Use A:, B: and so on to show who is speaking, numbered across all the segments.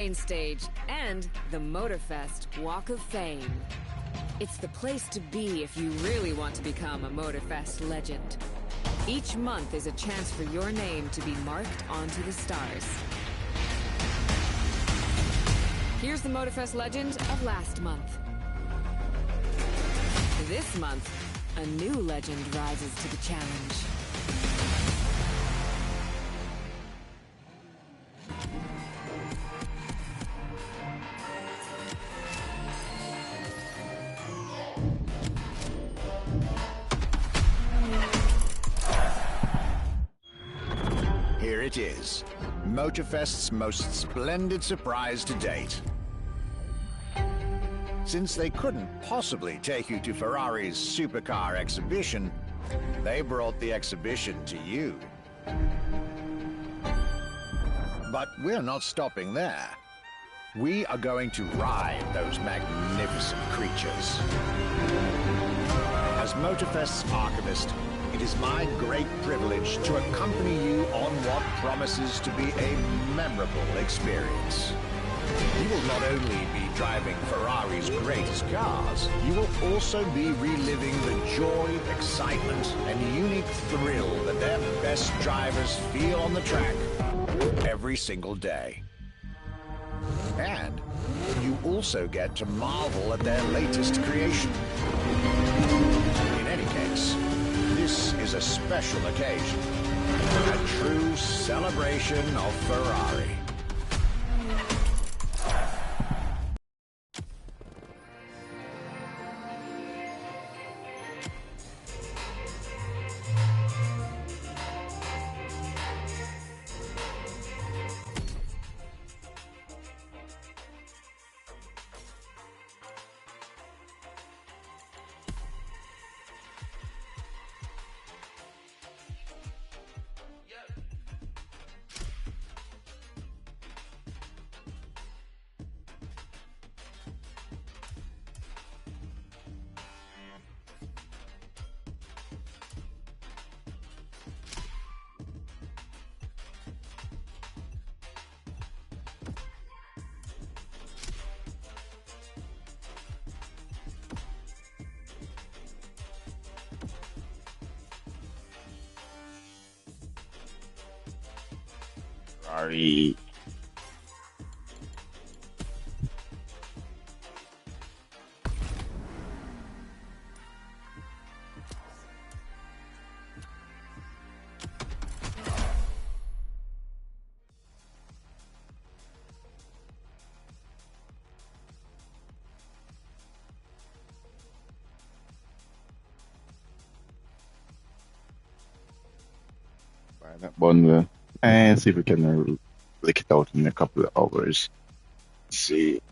A: main stage and the MOTORFEST Walk of Fame. It's the place to be if you really want to become a MOTORFEST legend. Each month is a chance for your name to be marked onto the stars. Here's the MOTORFEST legend of last month. This month, a new legend rises to the challenge.
B: Here it is, MOTORFEST's most splendid surprise to date. Since they couldn't possibly take you to Ferrari's supercar exhibition, they brought the exhibition to you. But we're not stopping there. We are going to ride those magnificent creatures. As MOTORFEST's archivist, it is my great privilege to accompany you on what promises to be a memorable experience. You will not only be driving Ferrari's greatest cars, you will also be reliving the joy, excitement, and unique thrill that their best drivers feel on the track every single day. And you also get to marvel at their latest creation. In any case, this is a special occasion, a true celebration of Ferrari.
C: Sorry. Buy that bundle and see if we can lick it out in a couple of hours. Let's see.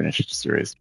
C: finish the series.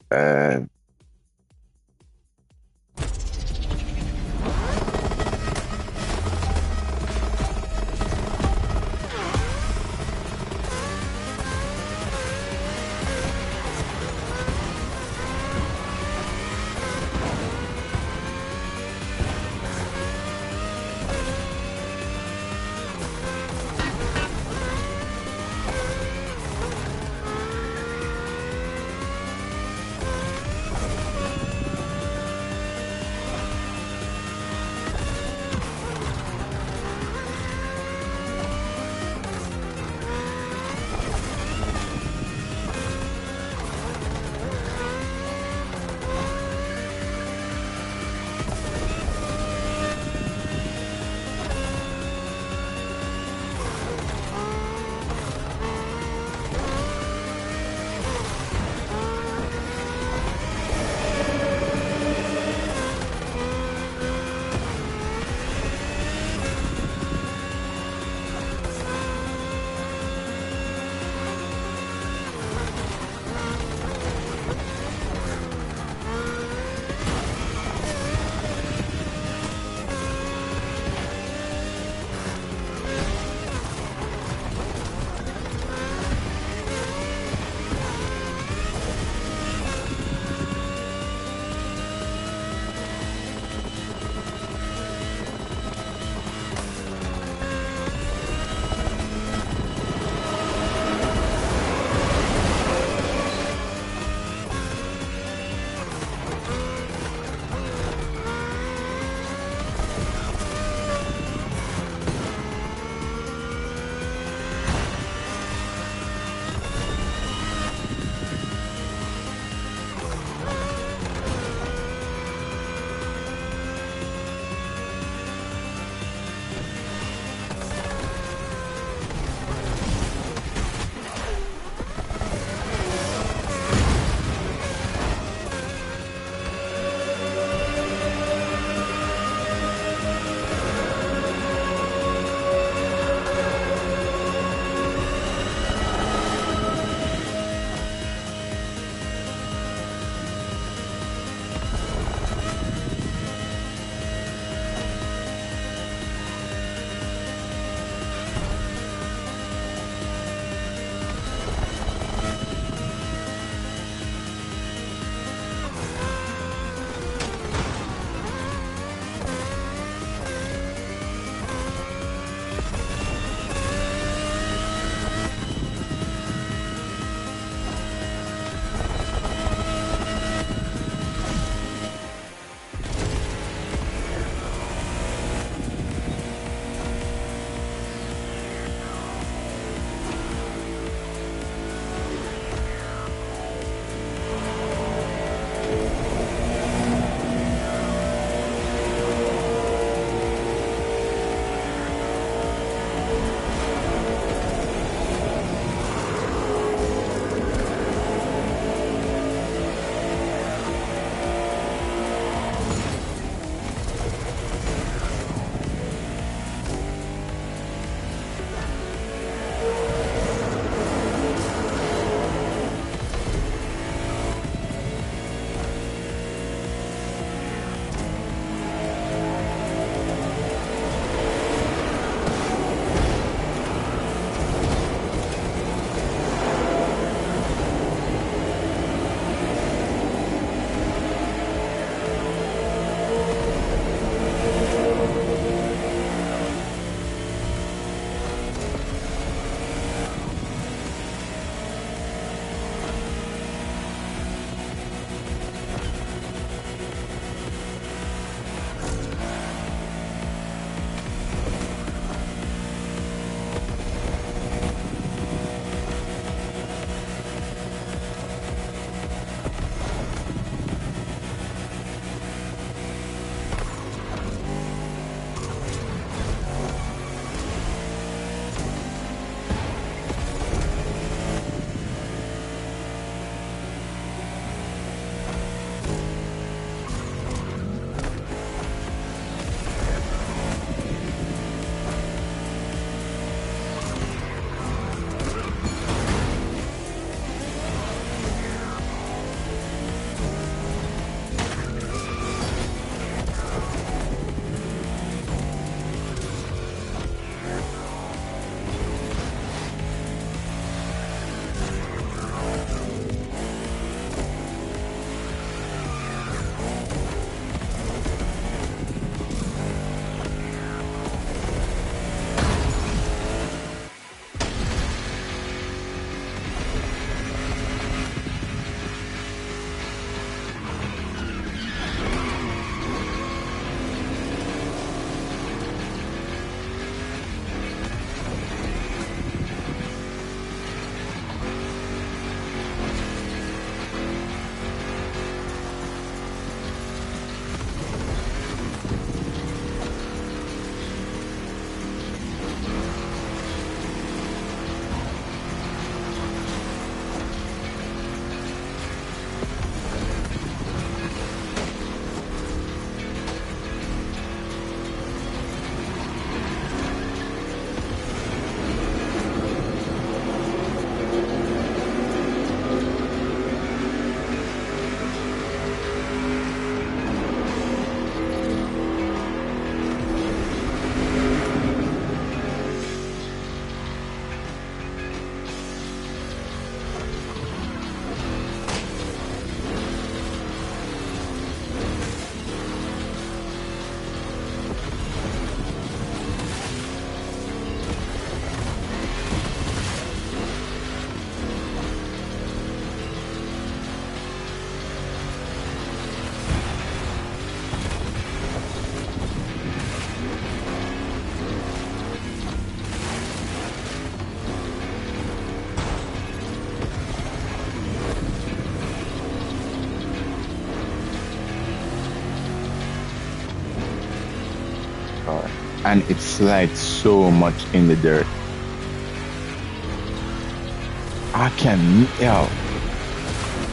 C: car, and it slides so much in the dirt.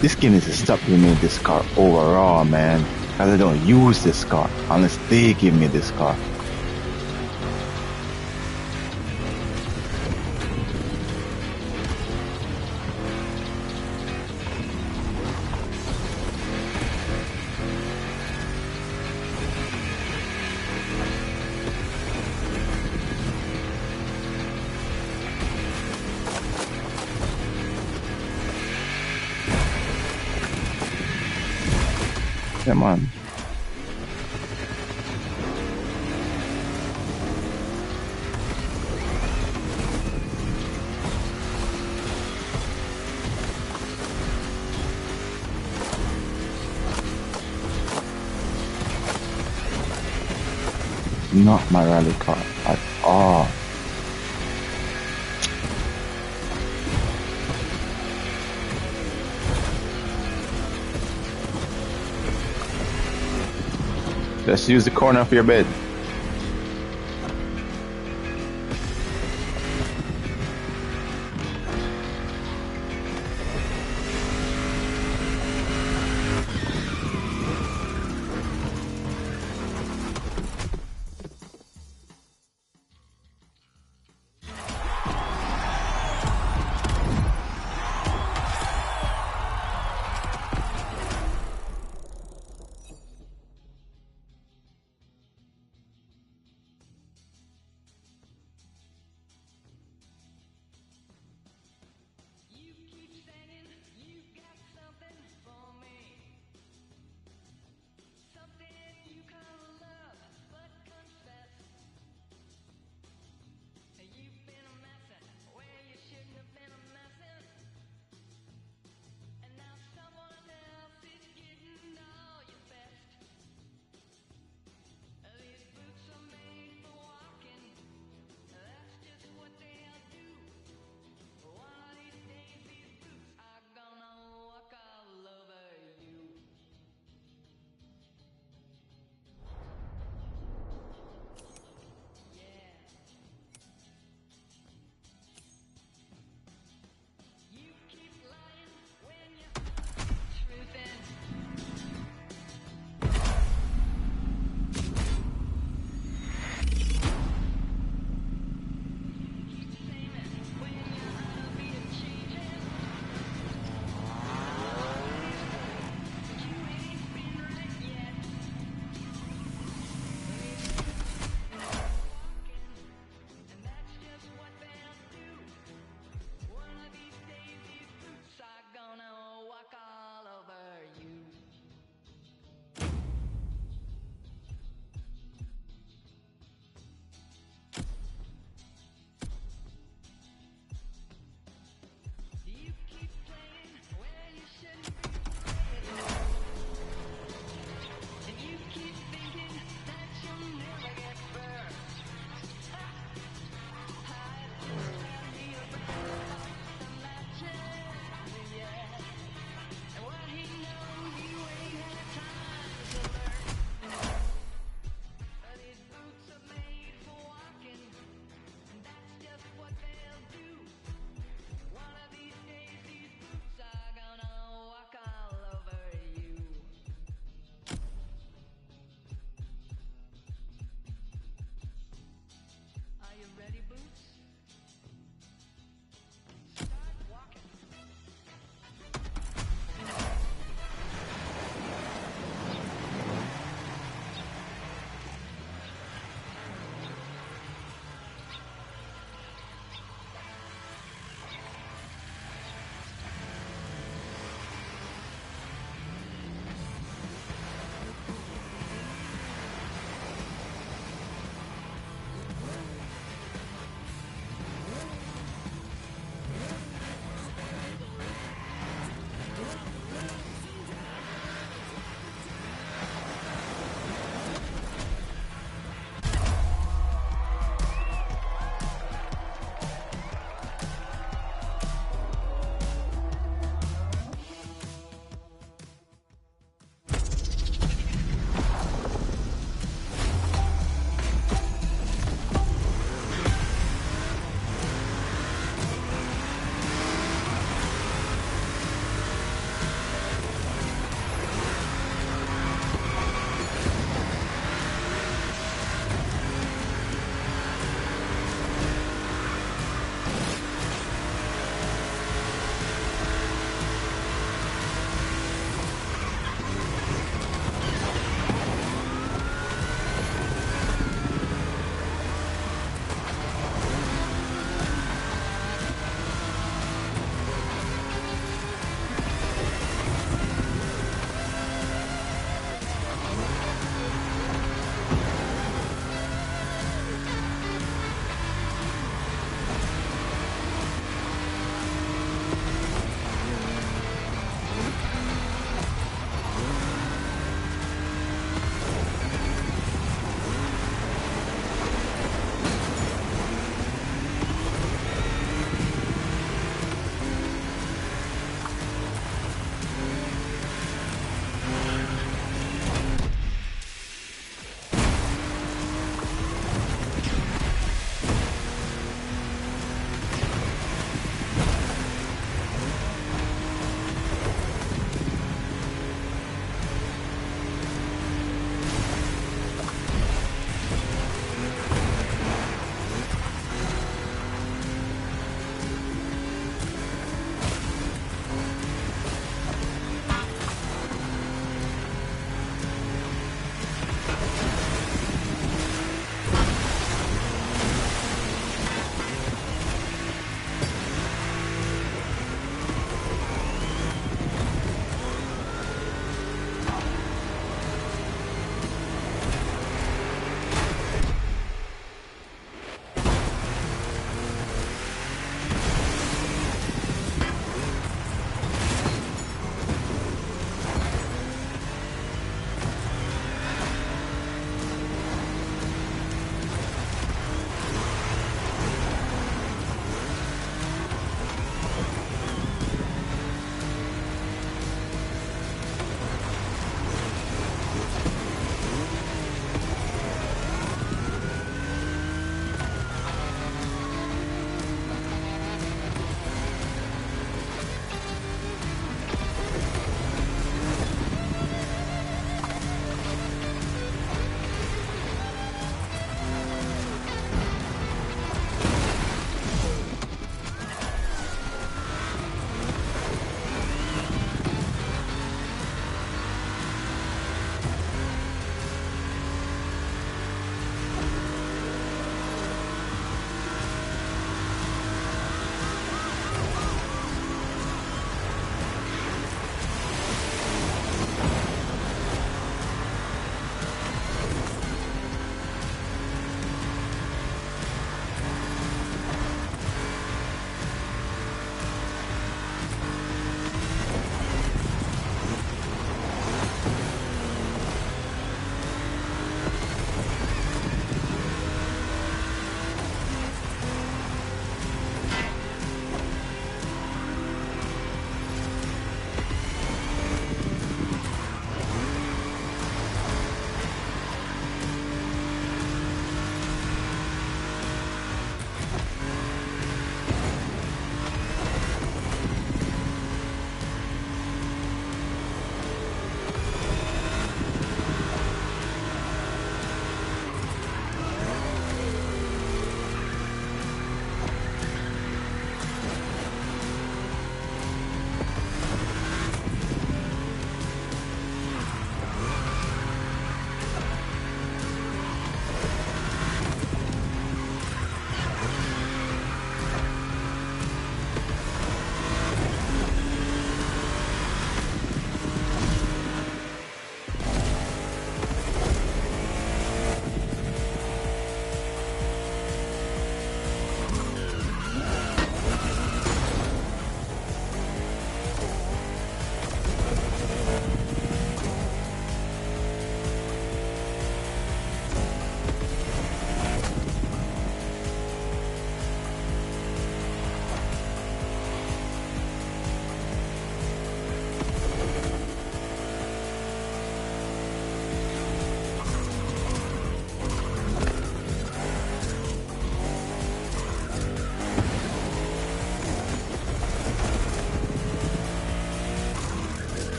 C: This game needs to stop giving me this car overall, man. Because I don't use this car unless they give me this car. Come on. Not my rally car at all. Just use the corner of your bed.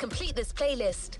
D: complete this playlist.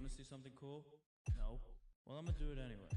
D: want to see something cool? No? Well, I'm gonna do it anyway.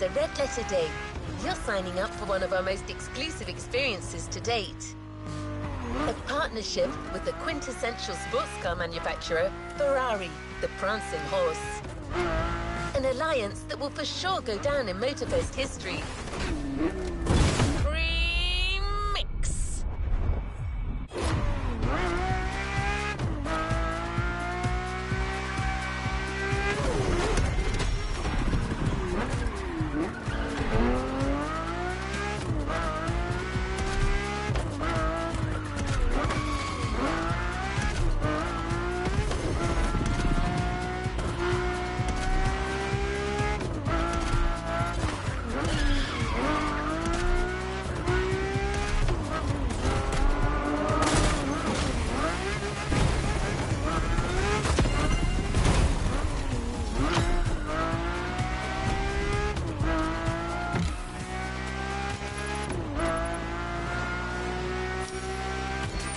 E: a red letter day. You're signing up for one of our most exclusive experiences to date. A partnership with the quintessential sports car manufacturer, Ferrari, the prancing horse. An alliance that will for sure go down in MOTORFEST history. Mix.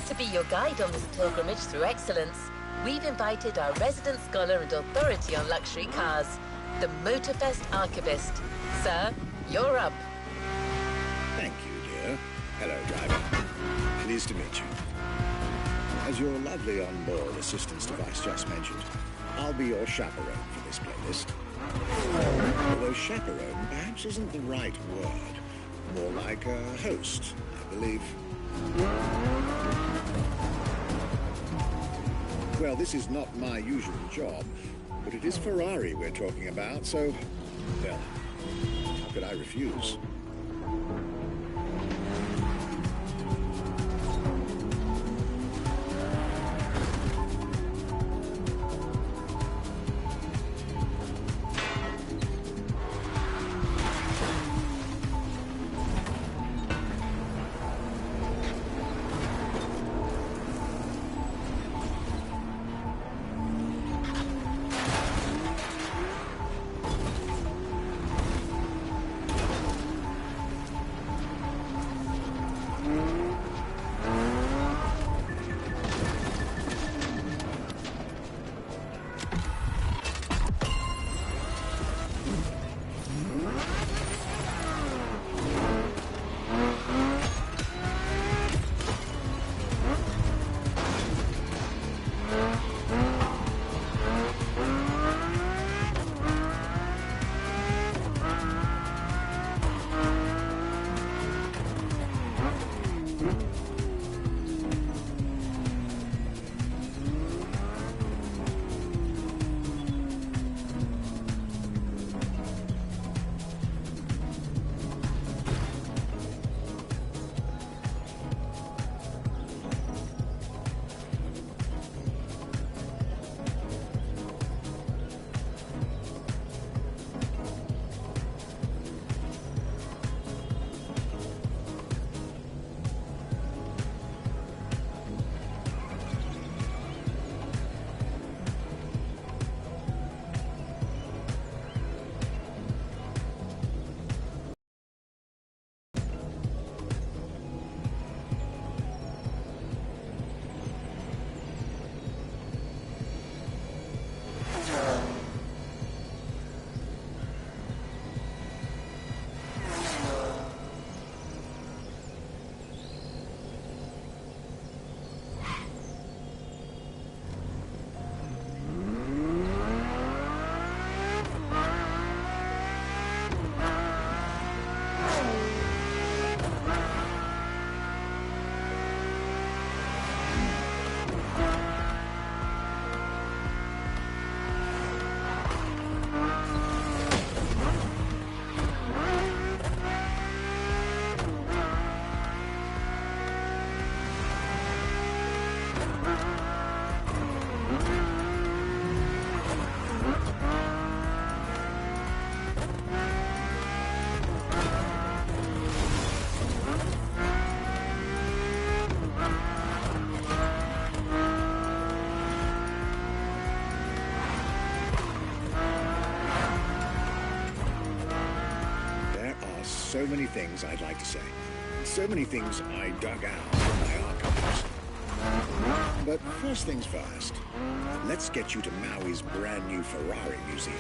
E: To be your guide on this pilgrimage through excellence, we've invited our resident scholar and authority on luxury cars, the MOTORFEST archivist. Sir, you're up.
B: Thank you, dear. Hello, driver. Pleased to meet you. As your lovely onboard assistance device just mentioned, I'll be your chaperone for this playlist. Although chaperone perhaps isn't the right word. More like a host, I believe. Well, this is not my usual job, but it is Ferrari we're talking about, so, well, how could I refuse? So many things I'd like to say. So many things I dug out from my archives. But first things first, let's get you to Maui's brand new Ferrari museum.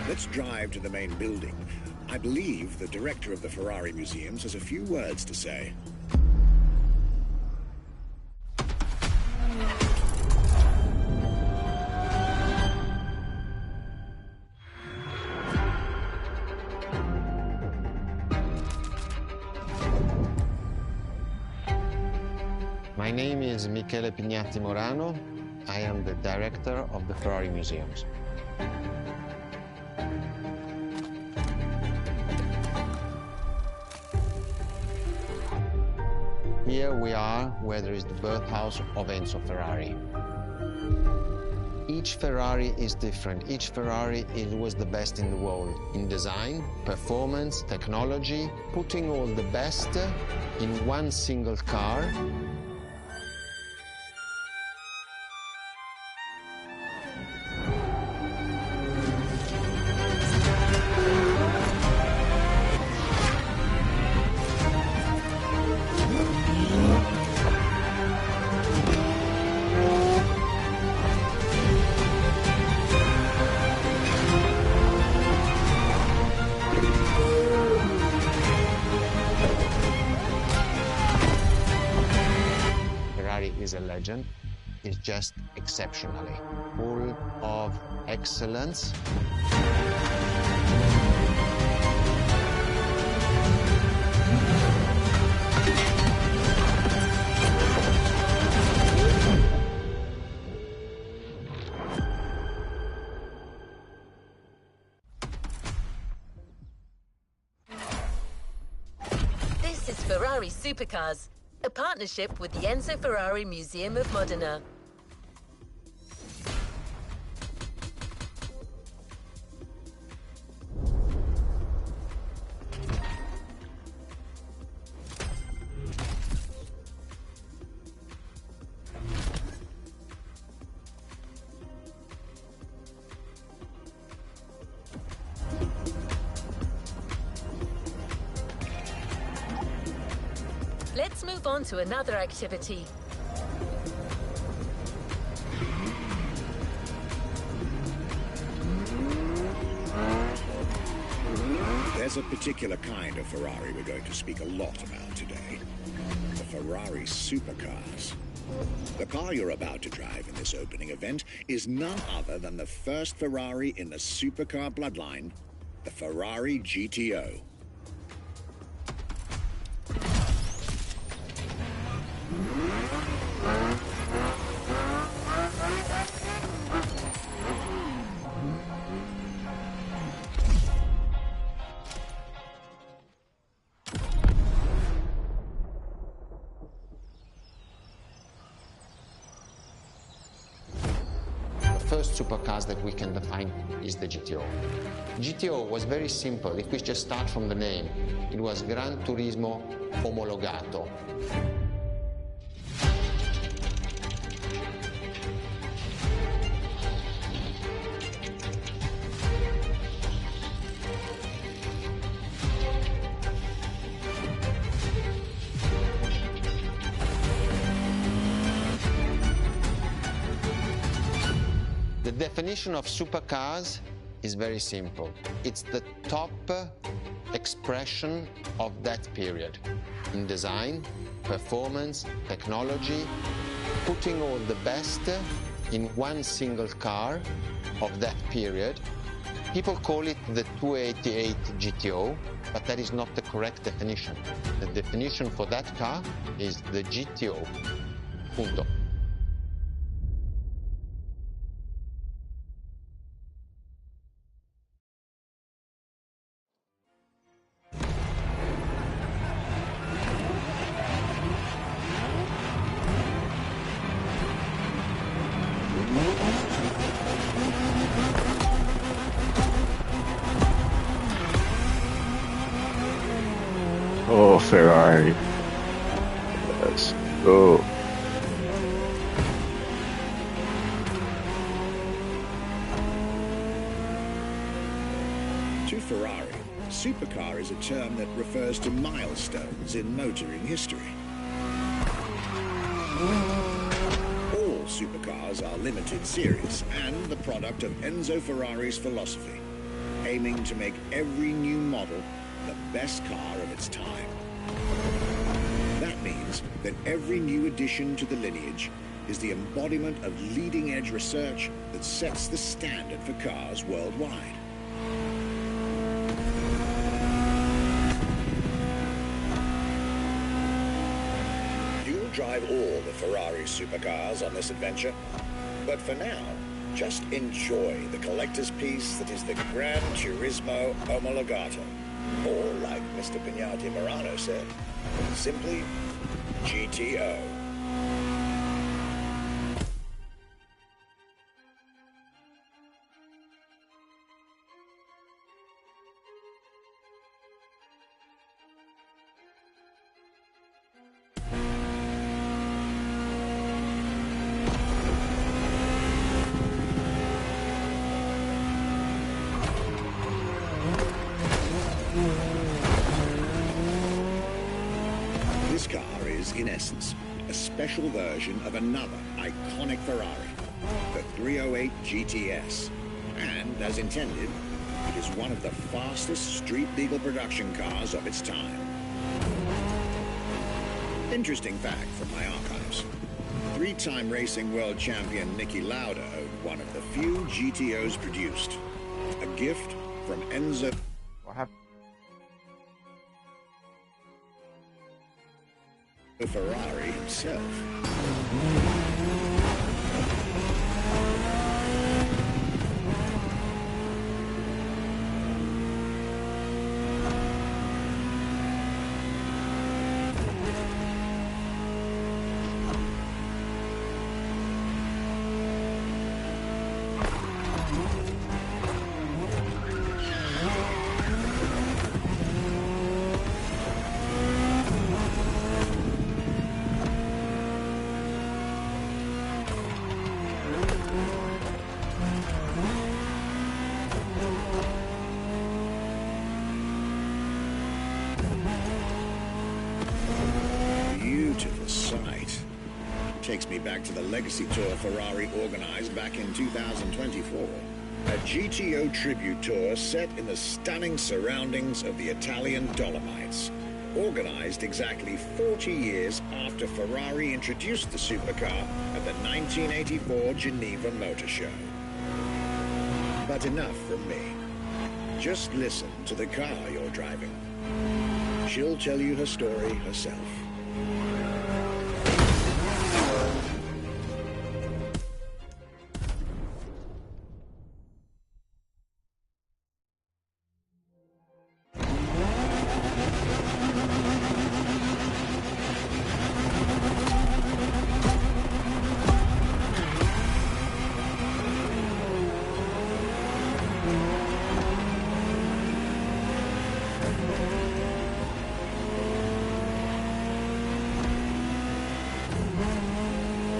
B: Let's drive to the main building. I believe the director of the Ferrari Museums has a few words to say.
F: My name is Michele Pignatti Morano. I am the director of the Ferrari Museums. Here we are where there is the birthhouse of Enzo Ferrari. Each Ferrari is different. Each Ferrari was the best in the world in design, performance, technology, putting all the best in one single car. Is a legend, is just exceptionally full of excellence.
E: This is Ferrari Supercars, a partnership with the Enzo Ferrari Museum of Modena. Let's move on to another activity.
B: There's a particular kind of Ferrari we're going to speak a lot about today. The Ferrari Supercars. The car you're about to drive in this opening event is none other than the first Ferrari in the supercar bloodline, the Ferrari GTO.
F: The first supercars that we can define is the GTO. GTO was very simple. If we just start from the name, it was Gran Turismo Omologato. The definition of supercars is very simple. It's the top expression of that period in design, performance, technology, putting all the best in one single car of that period. People call it the 288 GTO, but that is not the correct definition. The definition for that car is the GTO. Punto.
C: Oh, Ferrari. Let's go.
B: To Ferrari, supercar is a term that refers to milestones in motoring history. All supercars are limited series and the product of Enzo Ferrari's philosophy. aiming to make every new model the best car of its time. That means that every new addition to the lineage is the embodiment of leading-edge research that sets the standard for cars worldwide. You'll drive all the Ferrari supercars on this adventure, but for now, just enjoy the collector's piece that is the Gran Turismo Omologato. Or, like Mr. Pignati Morano said, simply GTO. This car is, in essence, a special version of another iconic Ferrari, the 308 GTS. And, as intended, it is one of the fastest street-legal production cars of its time. Interesting fact from my archives. Three-time racing world champion Niki Lauda owned one of the few GTOs produced. A gift from Enzo...
C: What happened?
B: Ferrari himself. Beautiful sight. Takes me back to the Legacy Tour Ferrari organized back in 2024. A GTO tribute tour set in the stunning surroundings of the Italian Dolomites. Organized exactly 40 years after Ferrari introduced the supercar at the 1984 Geneva Motor Show. But enough from me. Just listen to the car you're driving. She'll tell you her story herself.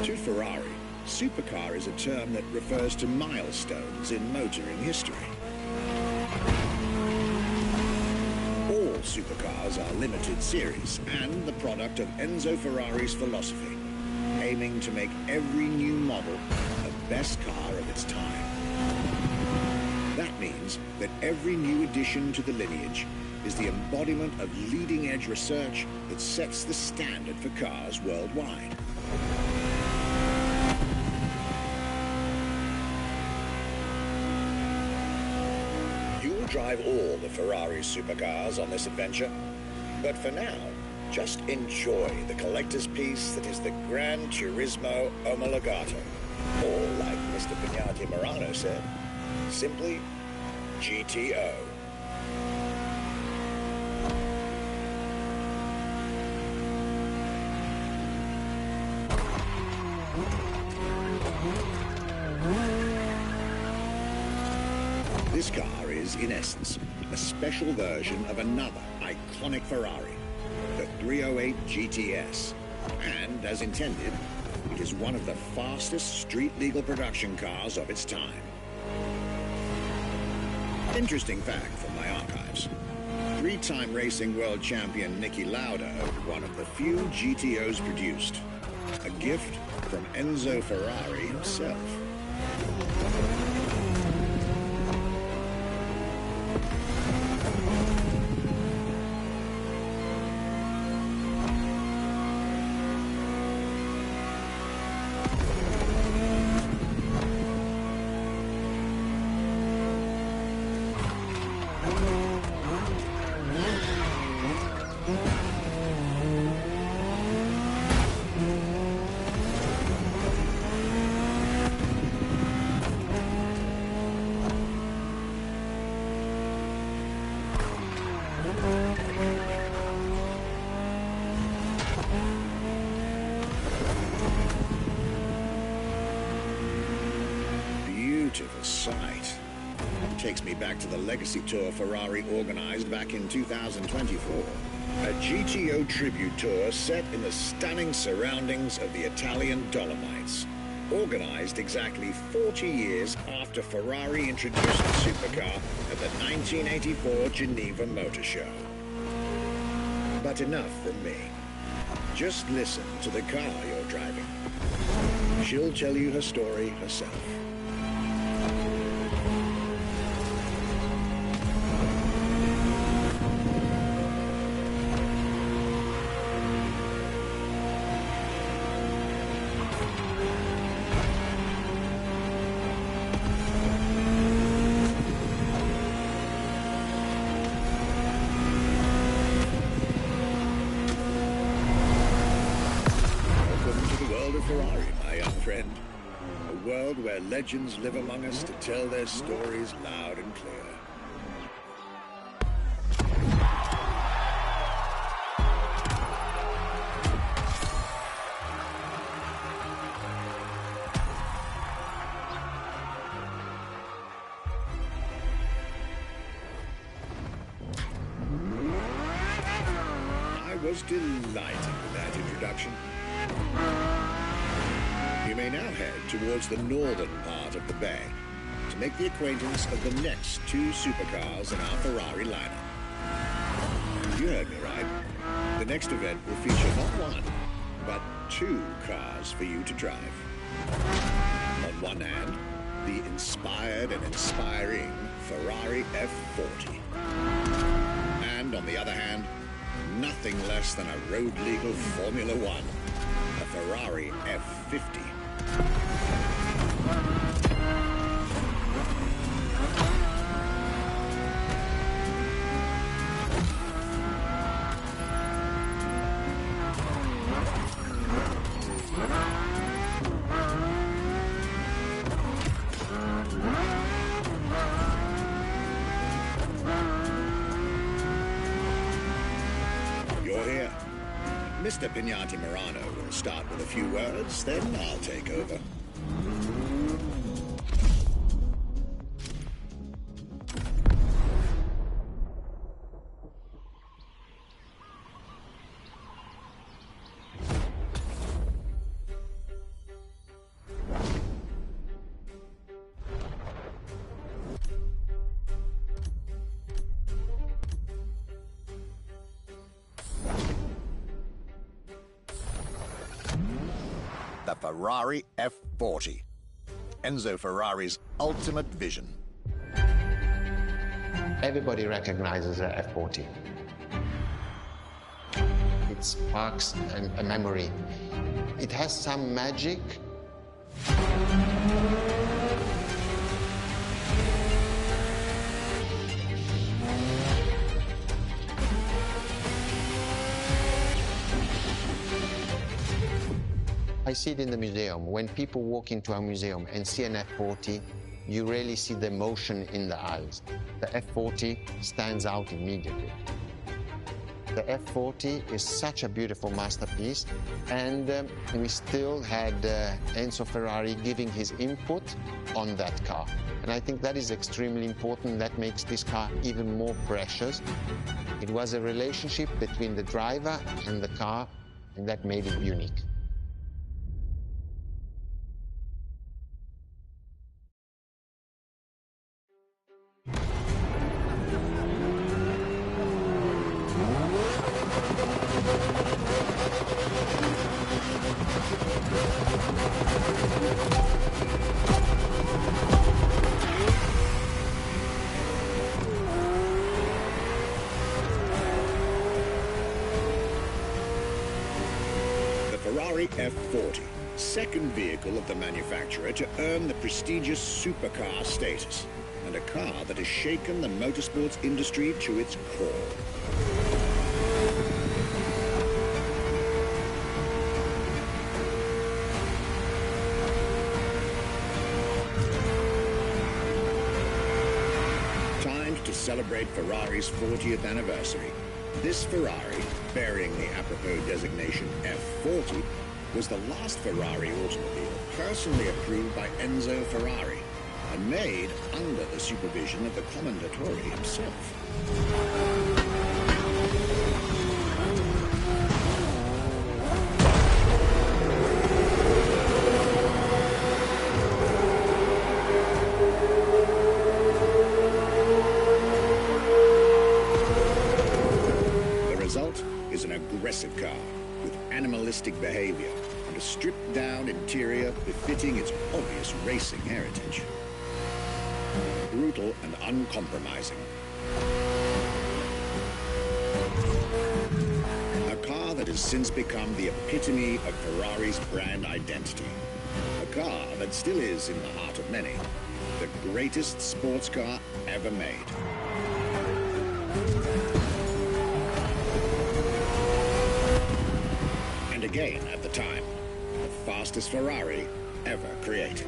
B: To Ferrari, supercar is a term that refers to milestones in motoring history. All supercars are limited series and the product of Enzo Ferrari's philosophy, aiming to make every new model the best car of its time. That means that every new addition to the lineage is the embodiment of leading-edge research that sets the standard for cars worldwide. You'll drive all the Ferrari supercars on this adventure, but for now, just enjoy the collector's piece that is the Gran Turismo Omologato. Or, like Mr. Pignati Morano said, simply GTO. This car is, in essence, a special version of another iconic Ferrari, the 308 GTS. And, as intended, it is one of the fastest street-legal production cars of its time. Interesting fact from my archives. Three-time racing world champion Niki Lauda owned one of the few GTOs produced. A gift from Enzo Ferrari himself. takes me back to the Legacy Tour Ferrari organized back in 2024. A GTO tribute tour set in the stunning surroundings of the Italian Dolomites. Organized exactly 40 years after Ferrari introduced the supercar at the 1984 Geneva Motor Show. But enough from me. Just listen to the car you're driving. She'll tell you her story herself. Ferrari, my young friend. A world where legends live among us to tell their stories loud and clear. I was delighted with that introduction. You may now head towards the northern part of the bay to make the acquaintance of the next two supercars in our Ferrari lineup. You heard me right. The next event will feature not one, but two cars for you to drive. On one hand, the inspired and inspiring Ferrari F40. And on the other hand, nothing less than a road-legal Formula One, a Ferrari F50. You're here. Mr. Pignati Morano will start with a few words, then I'll take over. The Ferrari F40. Enzo Ferrari's ultimate vision.
F: Everybody recognizes the F40. It sparks a memory. It has some magic. I see it in the museum. When people walk into a museum and see an F40, you really see the emotion in the eyes. The F40 stands out immediately. The F40 is such a beautiful masterpiece, and we still had Enzo Ferrari giving his input on that car. And I think that is extremely important. That makes this car even more precious. It was a relationship between the driver and the car, and that made it unique.
B: Ferrari F40, second vehicle of the manufacturer to earn the prestigious supercar status, and a car that has shaken the motorsports industry to its core. Time to celebrate Ferrari's 40th anniversary. This Ferrari, bearing the apropos designation F40, was the last Ferrari automobile personally approved by Enzo Ferrari. and made under the supervision of the Commendatore himself. The result is an aggressive car with animalistic behavior and a stripped-down interior befitting its obvious racing heritage. Brutal and uncompromising. A car that has since become the epitome of Ferrari's brand identity. A car that still is in the heart of many, the greatest sports car ever made. And again, at the time, the fastest Ferrari ever created.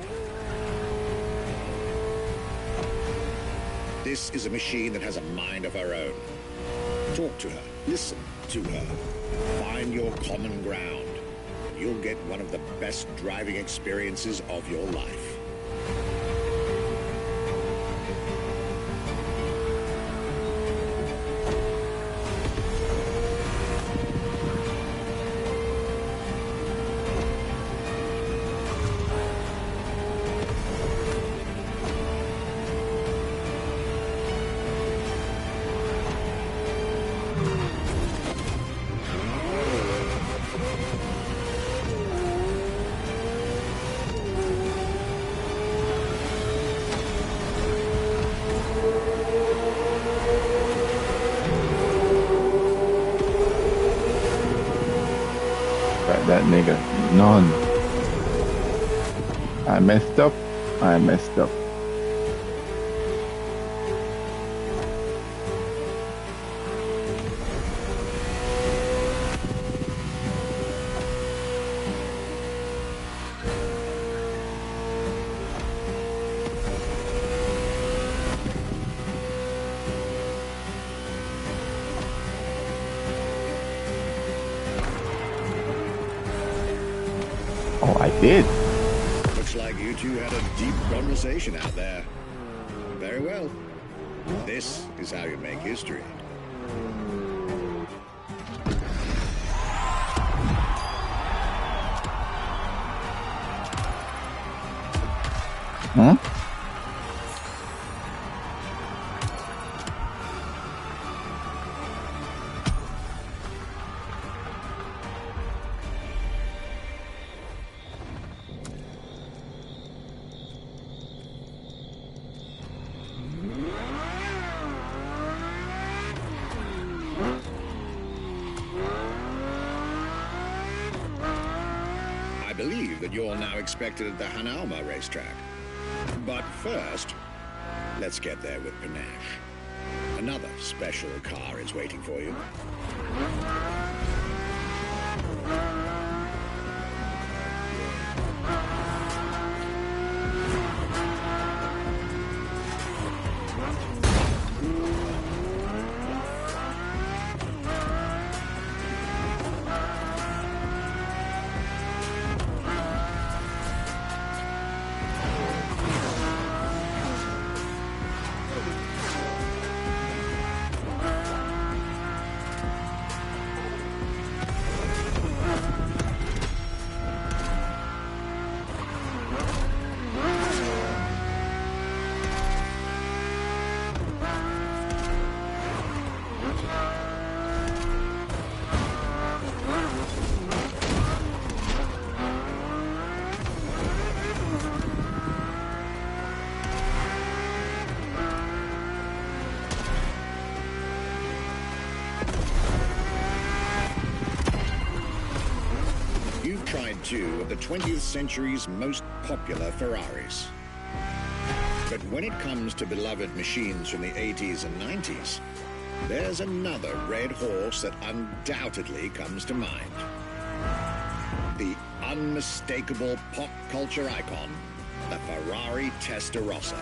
B: This is a machine that has a mind of her own. Talk to her, listen to her, find your common ground, and you'll get one of the best driving experiences of your life.
C: That nigga, none. I messed up. I messed up. Oh, I did.
B: Looks like you two had a deep conversation out there. Very well. This is how you make history.
C: Huh?
B: I believe that you're now expected at the Hanauma racetrack. But first, let's get there with panache. Another special car is waiting for you. Tried two of the 20th century's most popular Ferraris. But when it comes to beloved machines from the 80s and 90s, there's another red horse that undoubtedly comes to mind. The unmistakable pop culture icon, the Ferrari Testarossa.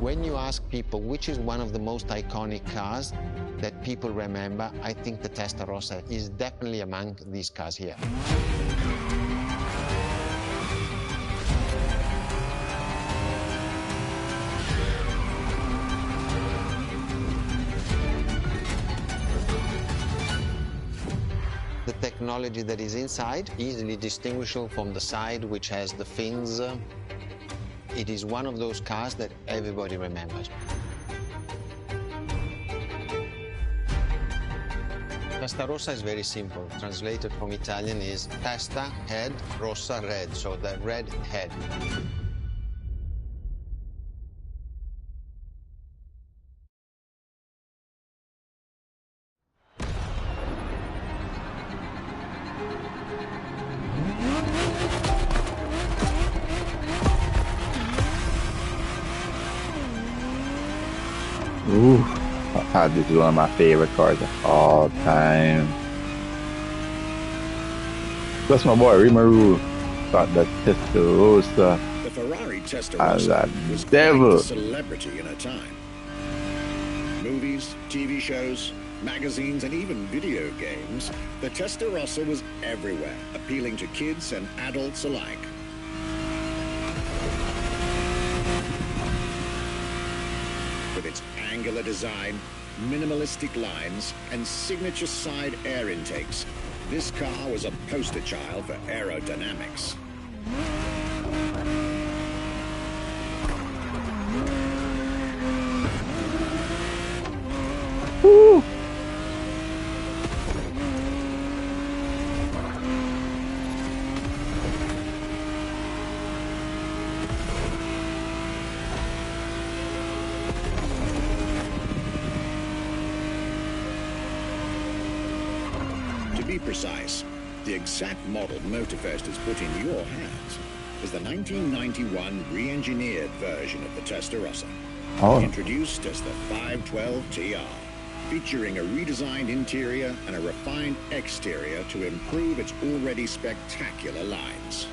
F: When you ask people which is one of the most iconic cars that people remember, I think the Testarossa is definitely among these cars here. The technology that is inside, easily distinguishable from the side which has the fins. It is one of those cars that everybody remembers. Testarossa is very simple. Translated from Italian is testa, head, rossa, red, so the red head.
C: Ooh, this is one of my favorite cars of all time. Plus my boy Rimaru thought that Testarossa
B: The Ferrari
C: as
B: Testarossa
C: a
B: was quite
C: devil.
B: a celebrity in her time. Movies, TV shows, magazines, and even video games, the Testarossa was everywhere, appealing to kids and adults alike. With its angular design, minimalistic lines, and signature side air intakes, this car was a poster child for aerodynamics.
C: Woo.
B: To be precise, the exact model MOTORFEST has put in your hands is the 1991 re-engineered version of the Testarossa,
C: Oh.
B: introduced as the 512 TR, featuring a redesigned interior and a refined exterior to improve its already spectacular lines.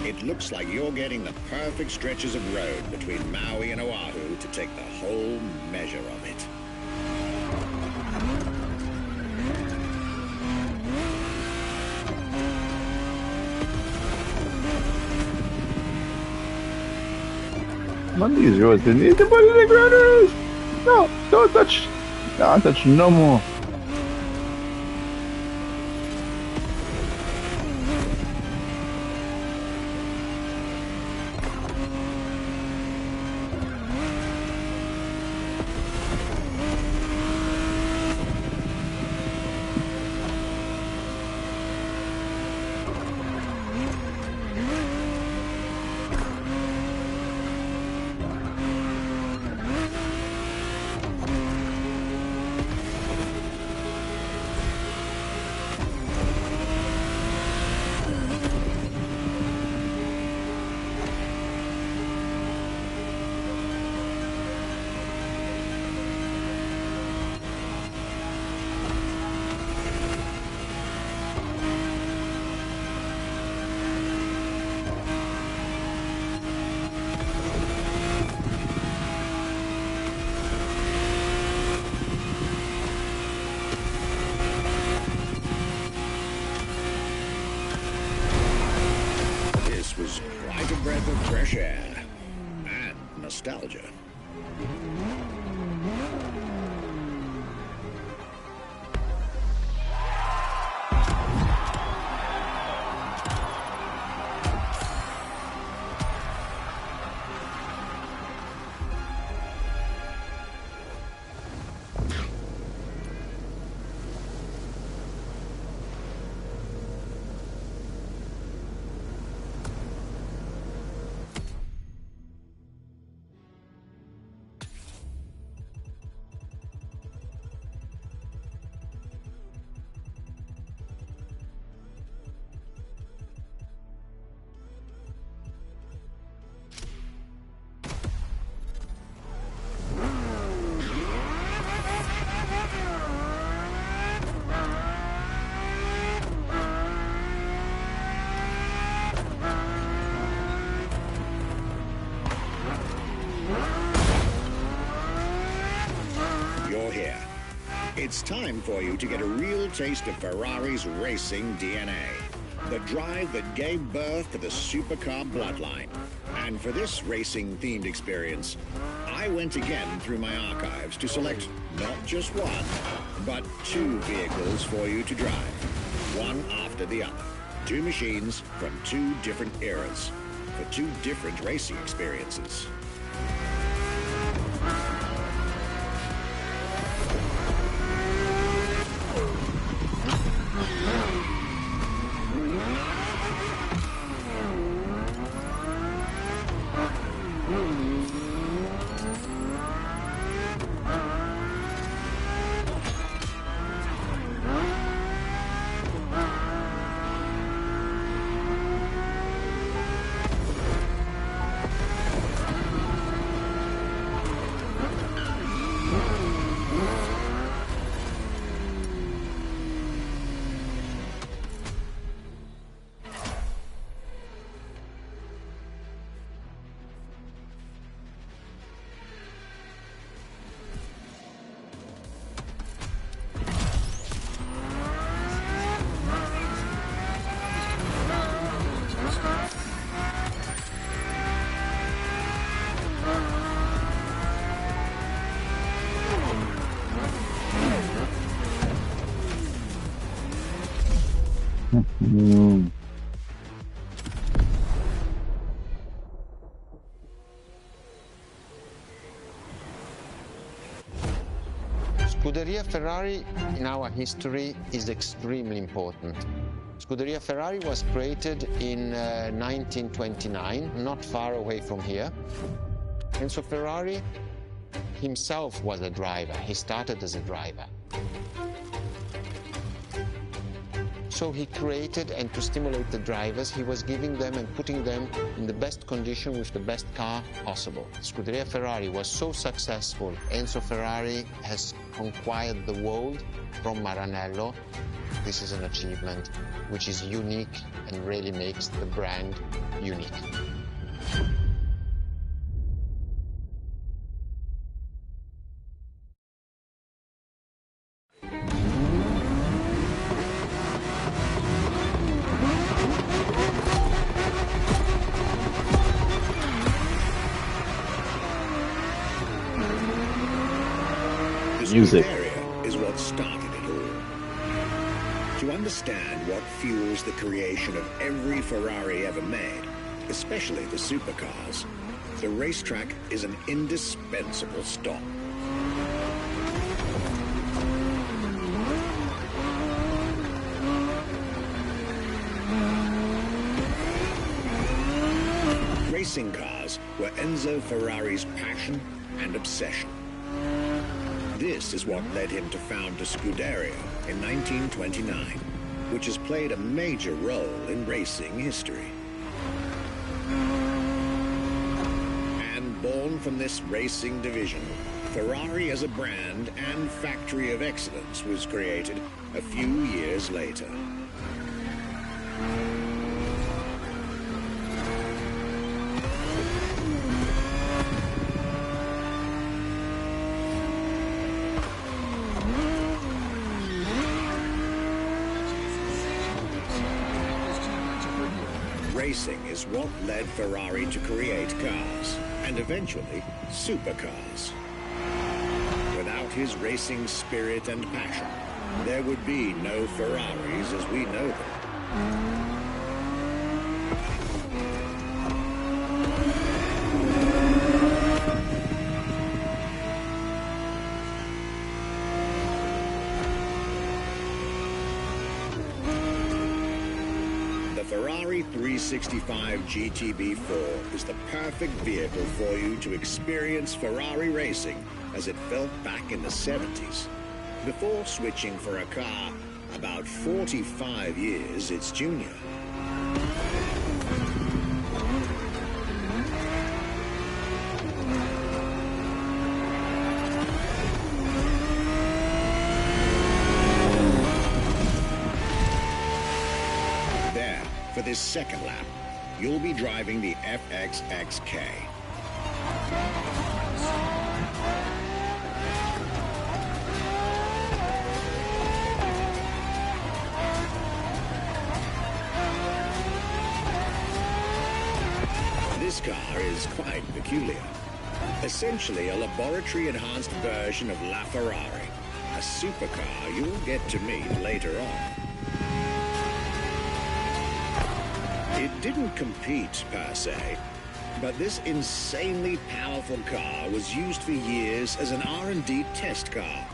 B: It looks like you're getting the perfect stretches of road between Maui and Oahu to take the whole measure of it.
C: One of these roads, they need to put in the ground. No, don't touch. Don't touch no more.
B: This was quite a breath of fresh air and nostalgia. It's time for you to get a real taste of Ferrari's racing DNA. The drive that gave birth to the supercar bloodline. And for this racing-themed experience, I went again through my archives to select not just one, but two vehicles for you to drive, one after the other. Two machines from two different eras, for two different racing experiences.
F: Scuderia Ferrari in our history is extremely important. Scuderia Ferrari was created in 1929, not far away from here. Enzo Ferrari himself was a driver. He started as a driver. So he created, and to stimulate the drivers, he was giving them and putting them in the best condition with the best car possible. Scuderia Ferrari was so successful. Enzo Ferrari has conquered the world from Maranello. This is an achievement which is unique and really makes the brand unique.
C: Music
B: is what started it all. To understand what fuels the creation of every Ferrari ever made, especially the supercars, the racetrack is an indispensable stop. Racing cars were Enzo Ferrari's passion and obsession. This is what led him to found the Scuderia in 1929, which has played a major role in racing history. And born from this racing division, Ferrari as a brand and factory of excellence was created a few years later. Racing is what led Ferrari to create cars, and eventually, supercars. Without his racing spirit and passion, there would be no Ferraris as we know them. Ferrari 365 GTB4 is the perfect vehicle for you to experience Ferrari racing as it felt back in the 70s, before switching for a car about 45 years its junior. For this second lap, you'll be driving the FXXK. This car is quite peculiar. Essentially a laboratory-enhanced version of La Ferrari, a supercar you'll get to meet later on. It didn't compete, per se, but this insanely powerful car was used for years as an R&D test car,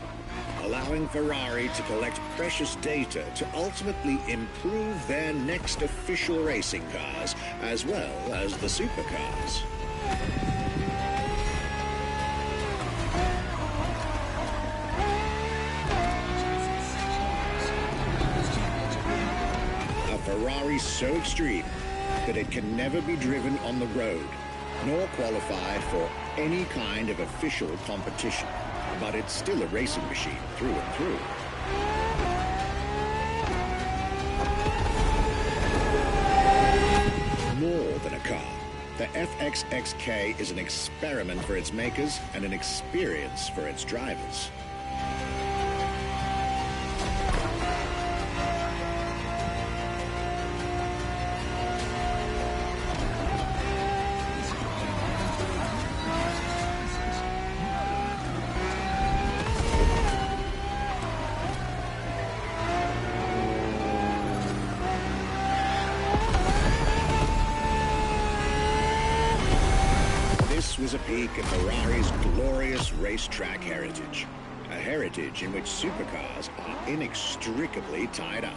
B: allowing Ferrari to collect precious data to ultimately improve their next official racing cars, as well as the supercars. A Ferrari so extreme that it can never be driven on the road, nor qualify for any kind of official competition. But it's still a racing machine through and through. More than a car, the FXXK is an experiment for its makers and an experience for its drivers. Was a peek at Ferrari's glorious racetrack heritage. A heritage in which supercars are inextricably tied up.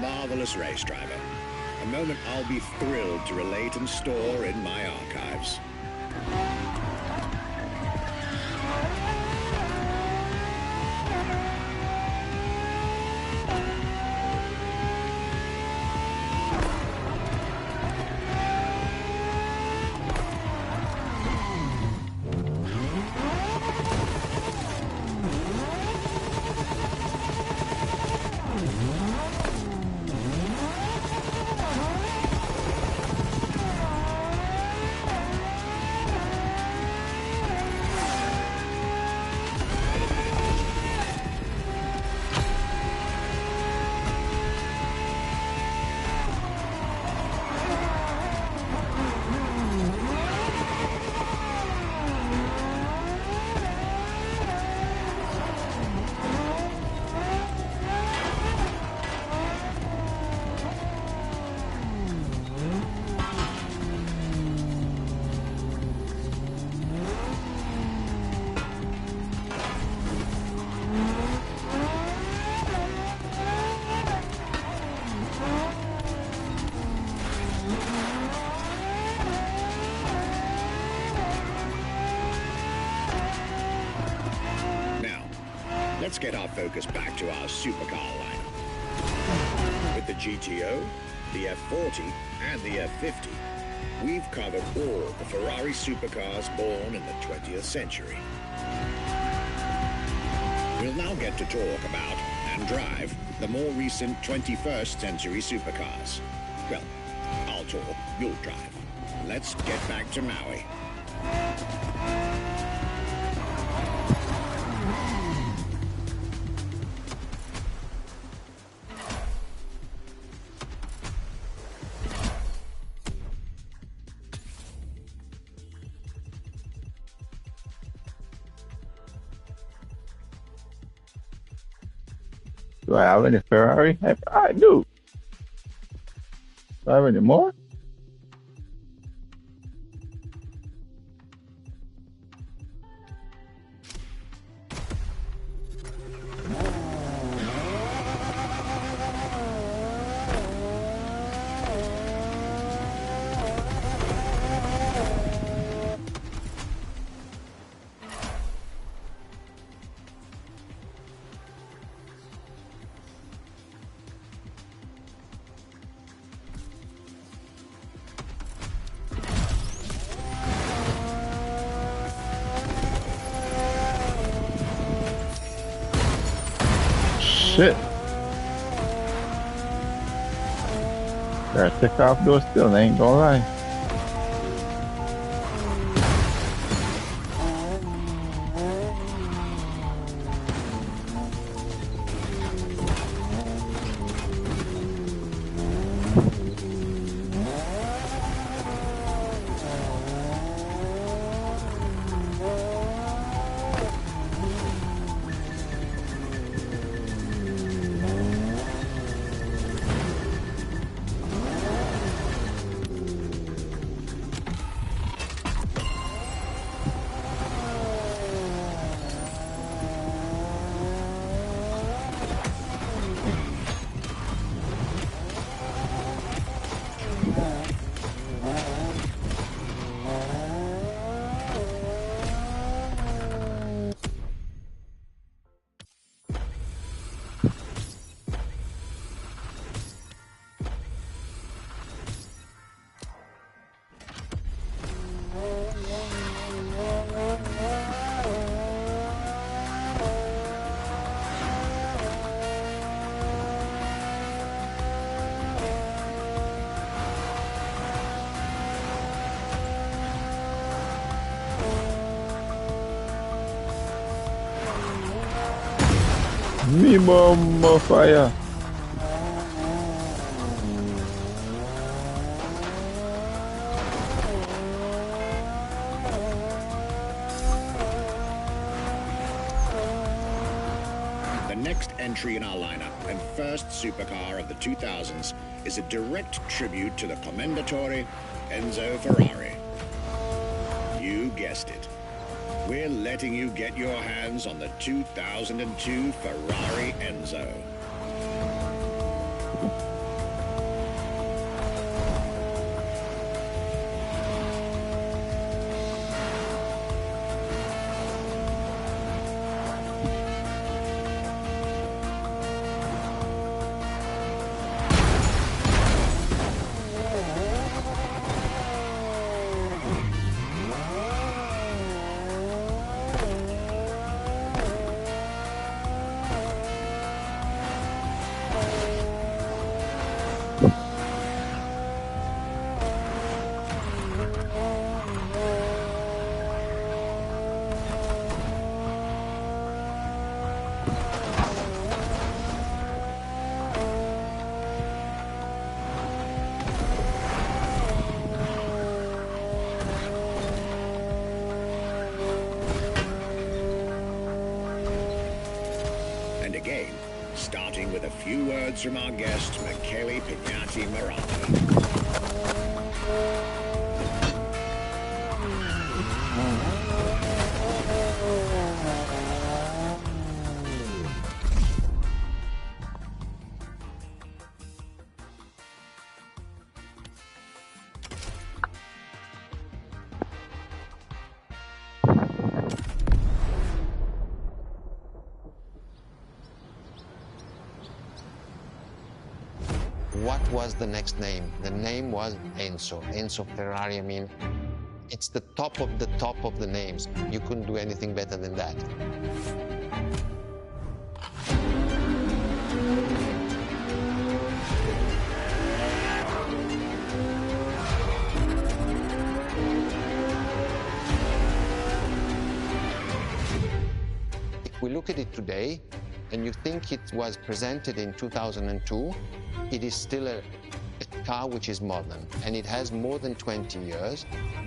B: Marvelous race driver. A moment I'll be thrilled to relate and store in my archives. Let's get our focus back to our supercar lineup. With the GTO, the F40, and the F50, we've covered all the Ferrari supercars born in the 20th century. We'll now get to talk about and drive the more recent 21st century supercars. Well, I'll talk, you'll drive. Let's get back to Maui.
C: Do I have any Ferrari? I do. Do I have any more? Shit. Gotta take off those still, I ain't gonna lie. Me mama fire.
B: The next entry in our lineup and first supercar of the 2000s is a direct tribute to the Commendatore Enzo Ferrari. You guessed it. We're letting you get your hands on the 2002 Ferrari Enzo. Starting with a few words from our guest, Michele Pignati-Murata.
F: What was the next name? The name was Enzo. Enzo Ferrari, I mean, it's the top of the names. You couldn't do anything better than that. If we look at it today, and you think it was presented in 2002, it is still a car which is modern, and it has more than 20 years,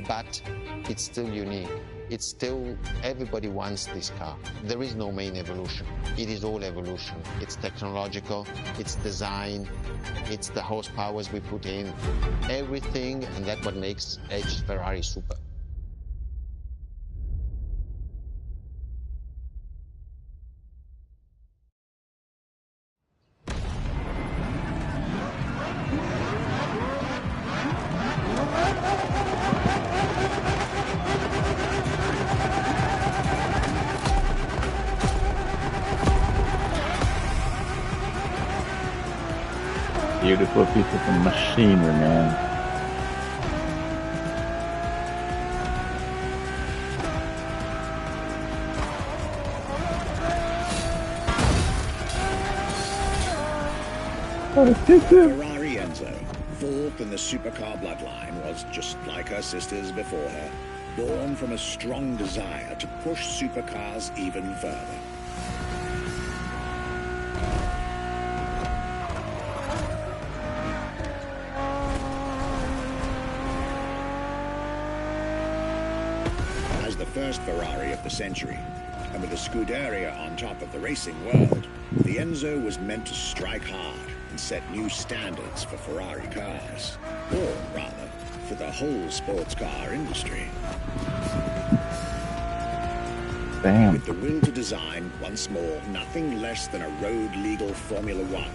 F: but it's still unique. It's still, everybody wants this car. There is no main evolution. It is all evolution. It's technological, it's design, it's the horsepowers we put in, everything, and that's what makes Edge Ferrari super.
C: Beautiful piece of machinery, man.
B: Ferrari Enzo, fourth in the supercar bloodline, was just like her sisters before her, born from a strong desire to push supercars even further. As the first Ferrari of the century, and with a Scuderia on top of the racing world, the Enzo was meant to strike hard and set new standards for Ferrari cars, or rather, for the whole sports car industry.
C: Damn.
B: With the will to design, once more, nothing less than a road-legal Formula One,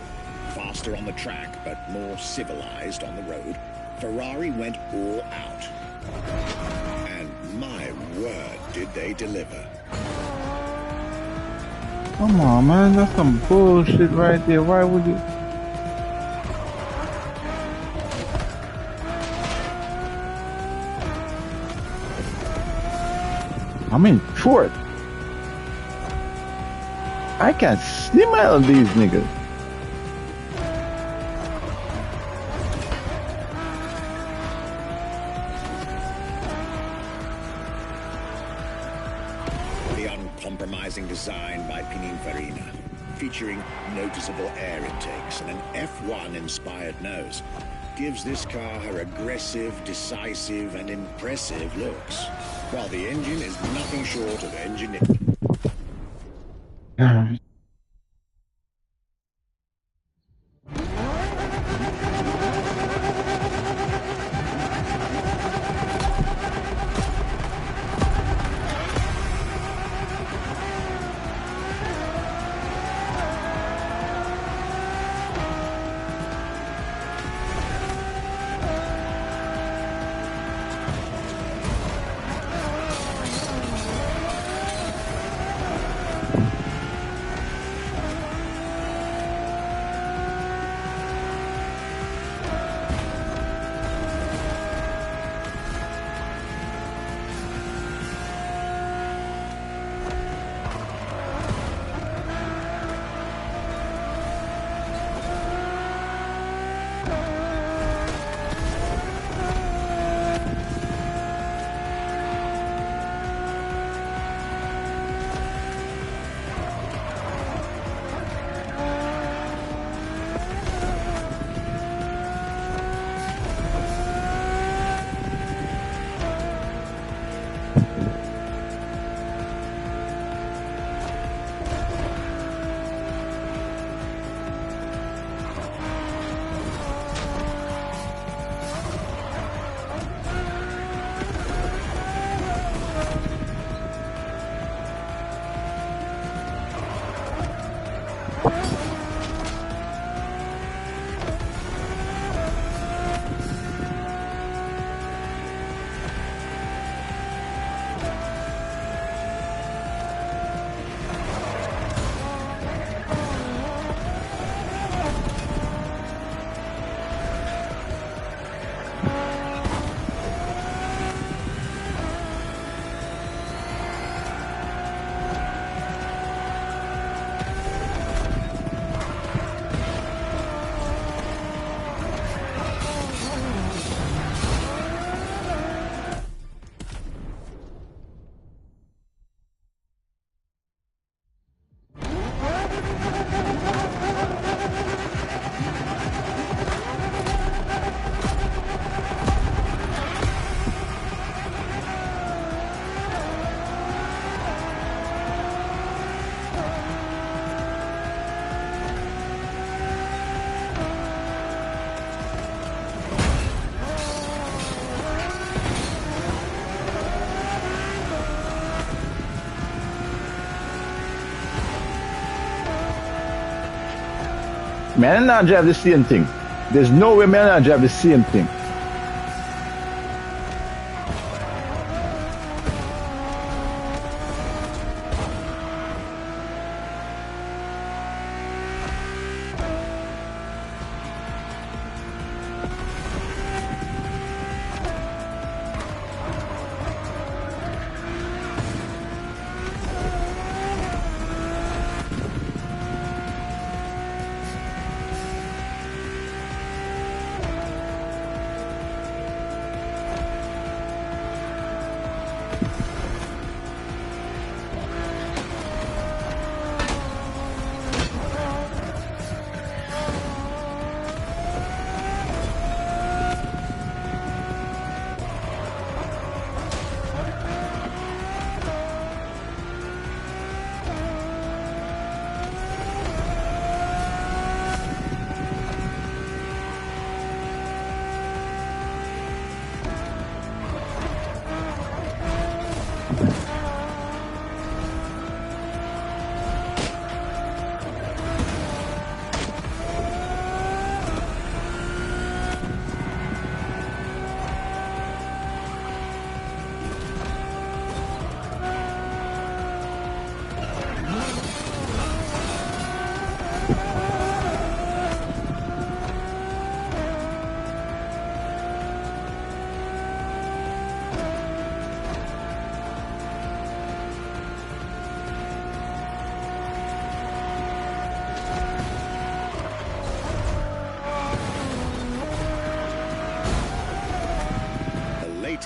B: faster on the track but more civilized on the road, Ferrari went all out. And my word, did they deliver.
C: Come on, man. That's some bullshit right there. Why would you? I'm in fourth. I can't smell these niggas.
B: The uncompromising design by Pininfarina, featuring noticeable air intakes and an F1-inspired nose, gives this car her aggressive, decisive, and impressive looks, while the engine is nothing short of engineering.
C: Man, I not drive the same thing. There's no way man I drive the same thing.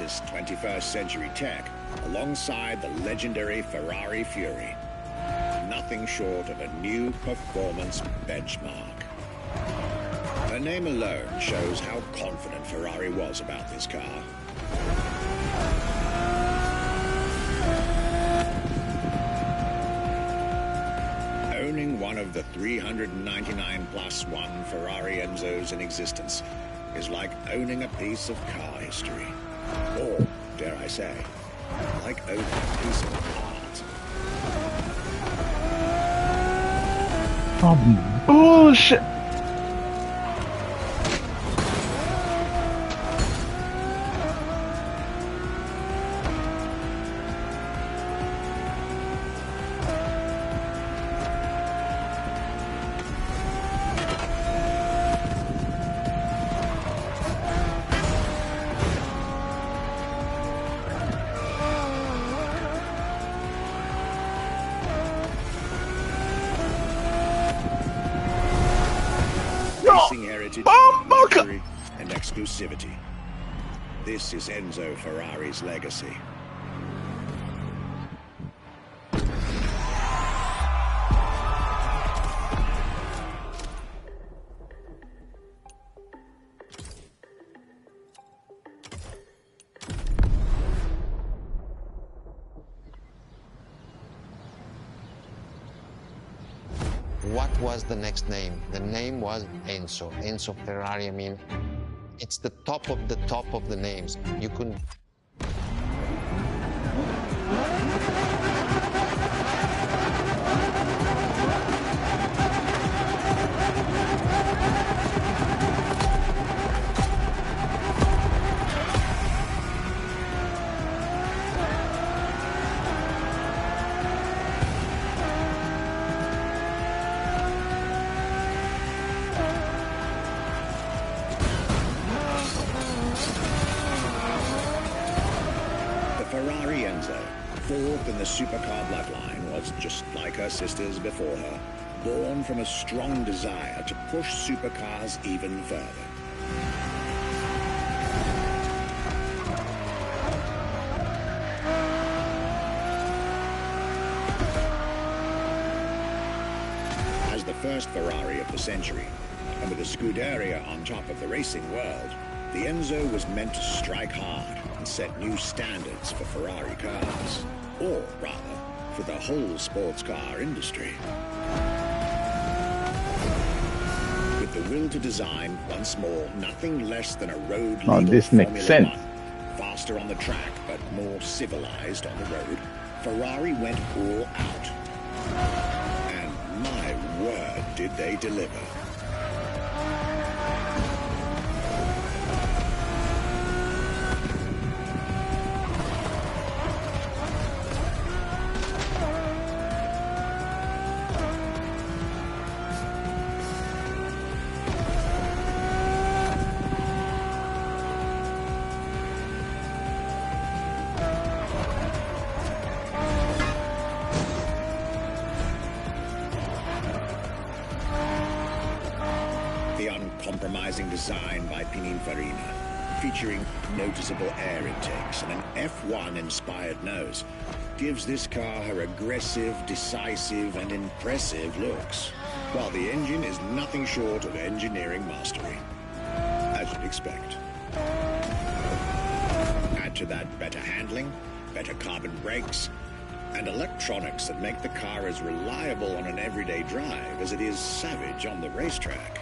B: latest 21st century tech alongside the legendary Ferrari Fury. Nothing short of a new performance benchmark. Her name alone shows how confident Ferrari was about this car. Owning one of the 399 plus one Ferrari Enzos in existence is like owning a piece of car history. Or, dare I say, like owning a piece of art.
C: Oh, bullshit!
B: Racing heritage, luxury, and exclusivity. This is Enzo Ferrari's legacy.
F: What was the next name? The name was Enzo. Enzo Ferrari, I mean, it's the top of the names. You couldn't...
B: Ferrari Enzo, fourth in the supercar bloodline, was just like her sisters before her, born from a strong desire to push supercars even further. As the first Ferrari of the century, and with a Scuderia on top of the racing world, the Enzo was meant to strike hard and set new standards for Ferrari cars, or rather, for the whole sports car industry. With the will to design, once more, nothing less than a road-legal
C: this makes
B: Formula
C: sense.
B: 1, faster on the track but more civilized on the road, Ferrari went all out. And my word, did they deliver. Uncompromising design by Pininfarina, featuring noticeable air intakes and an F1-inspired nose, gives this car her aggressive, decisive, and impressive looks, while the engine is nothing short of engineering mastery, as you'd expect. Add to that better handling, better carbon brakes, and electronics that make the car as reliable on an everyday drive as it is savage on the racetrack.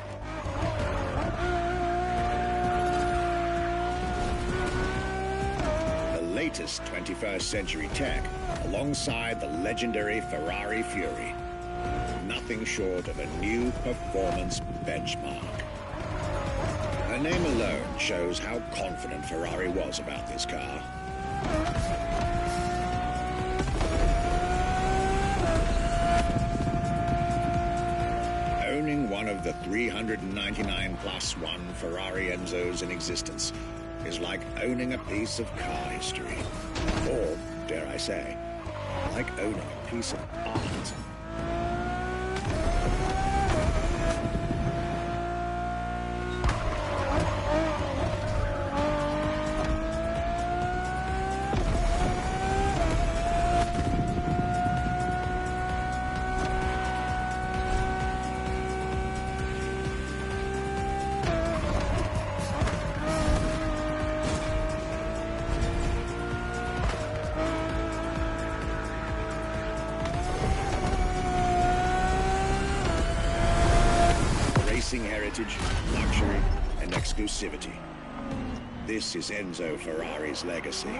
B: The latest 21st century tech, alongside the legendary Ferrari Fury. Nothing short of a new performance benchmark. Her name alone shows how confident Ferrari was about this car. Owning one of the 399 plus one Ferrari Enzos in existence is like owning a piece of car history. Or, dare I say, like owning a piece of art. racing heritage, luxury, and exclusivity. This is Enzo Ferrari's legacy.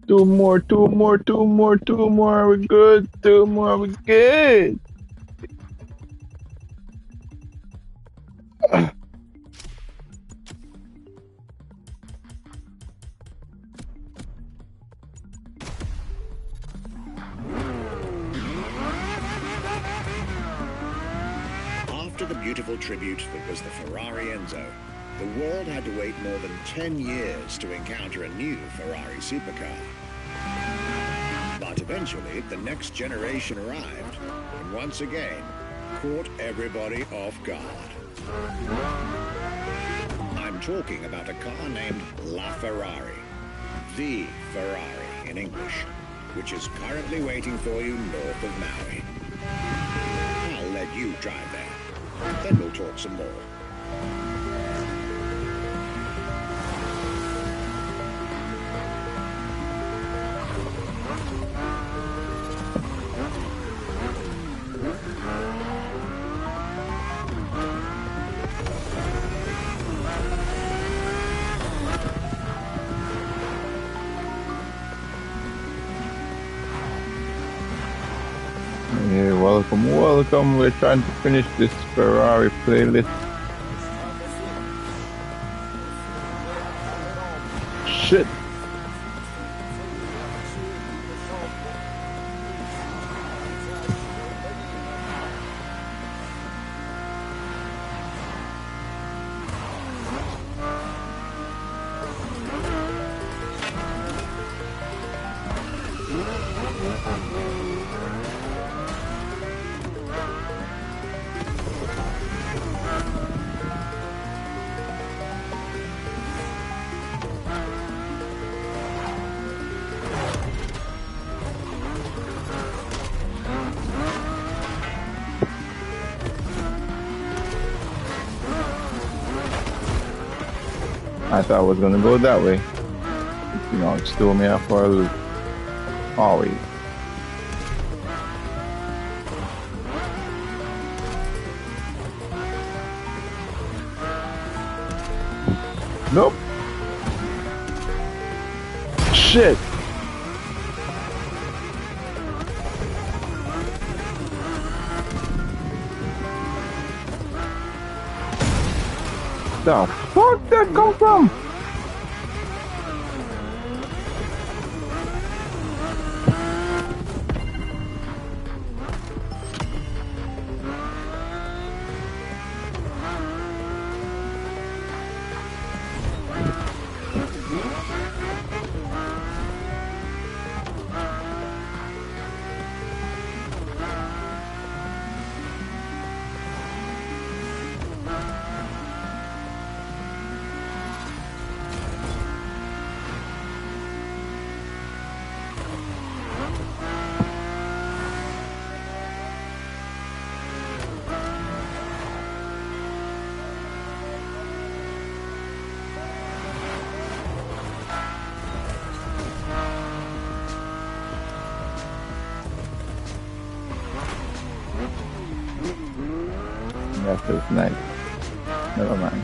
C: Two more, we're good. Two more, we're good.
B: After the beautiful tribute that was the Ferrari Enzo, the world had to wait more than 10 years to encounter a new Ferrari supercar. But eventually, the next generation arrived, and once again, caught everybody off guard. I'm talking about a car named La Ferrari, the Ferrari in English, which is currently waiting for you north of Maui. I'll let you drive there, then we'll talk some more.
C: Yeah, welcome. We're trying to finish this Ferrari playlist. Shit. I thought I was gonna go that way. You know, it threw me off for a loop. Always. Nope. Shit. The fuck that come from? That feels nice. Never mind.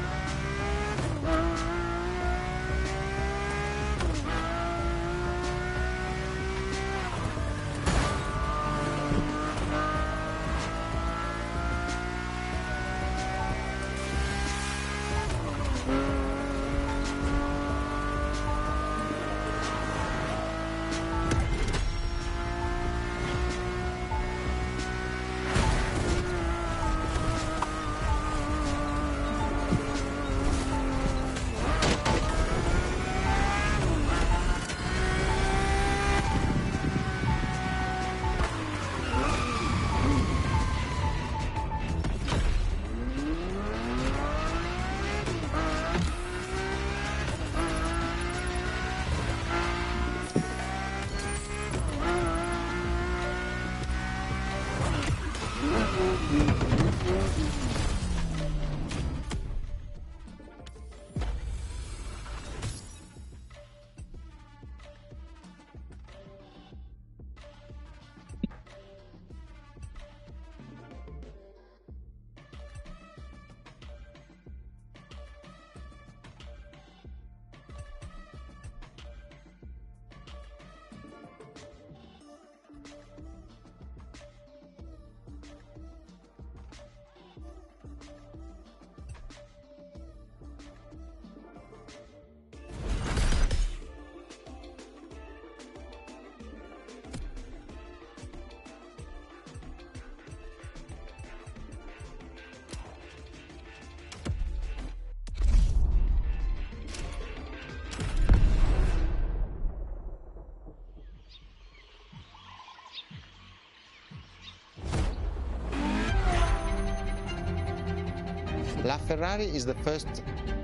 F: LaFerrari is the first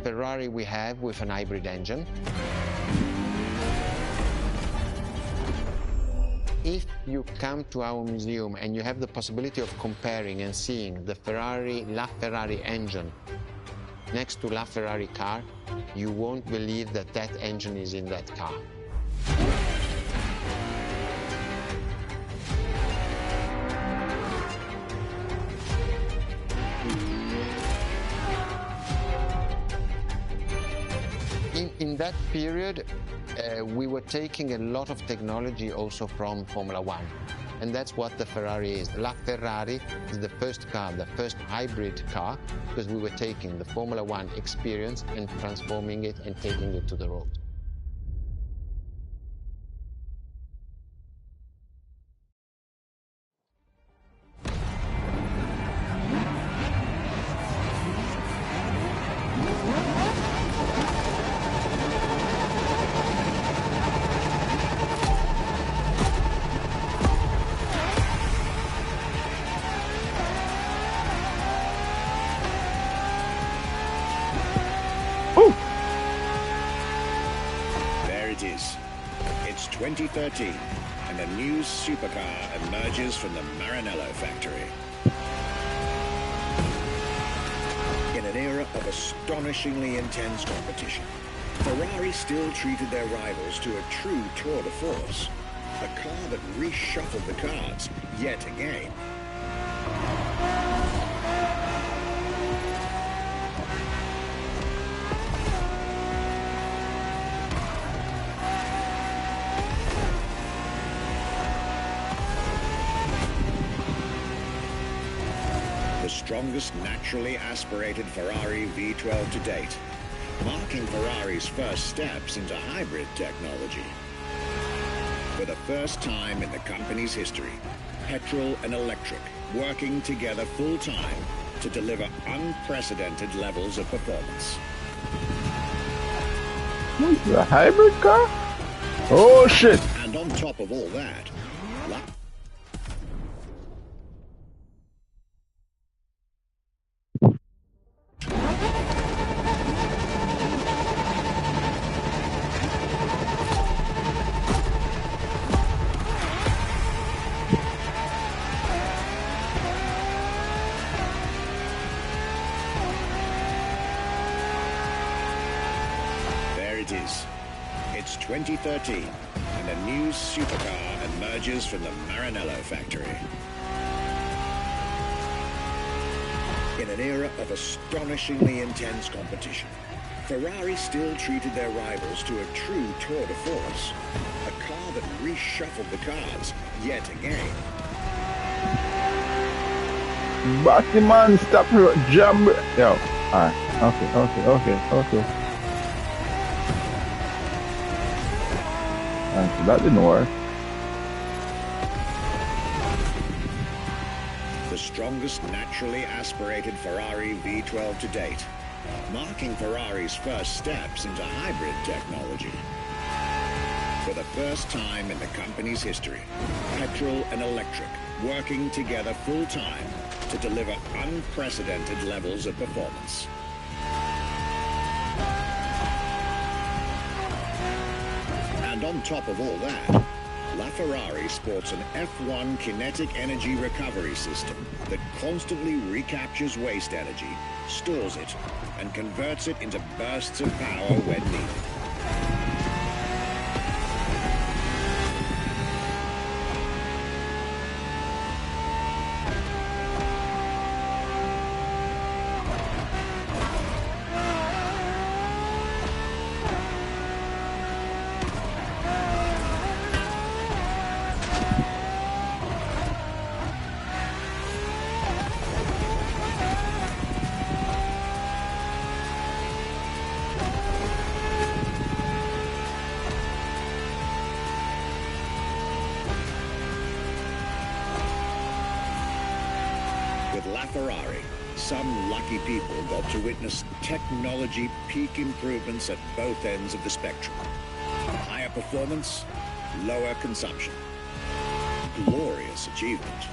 F: Ferrari we have with an hybrid engine. If you come to our museum and you have the possibility of comparing and seeing the LaFerrari engine next to LaFerrari car, you won't believe that that engine is in that car. In that period, we were taking a lot of technology also from Formula One. And that's what the Ferrari is. LaFerrari is the first car, the first hybrid car, because we were taking the Formula One experience and transforming it and taking it to the road.
B: It's 2013, and a new supercar emerges from the Maranello factory. In an era of astonishingly intense competition, Ferrari still treated their rivals to a true tour de force, a car that reshuffled the cards yet again. The strongest naturally aspirated Ferrari V12 to date, marking Ferrari's first steps into hybrid technology. For the first time in the company's history, petrol and electric working together full-time to deliver unprecedented levels of performance.
C: A hybrid car? Oh shit!
B: And on top of all that, it's 2013, and a new supercar emerges from the Maranello factory. In an era of astonishingly intense competition, Ferrari still treated their rivals to a true tour de force, a car that reshuffled the cards yet again.
C: Batman, stop your jump! Yo, alright, okay. That didn't work.
B: The strongest naturally aspirated Ferrari V12 to date, marking Ferrari's first steps into hybrid technology. For the first time in the company's history, petrol and electric working together full-time to deliver unprecedented levels of performance. And on top of all that, LaFerrari sports an F1 kinetic energy recovery system that constantly recaptures waste energy, stores it, and converts it into bursts of power when needed. With LaFerrari, some lucky people got to witness technology peak improvements at both ends of the spectrum. Higher performance, lower consumption. Glorious achievement.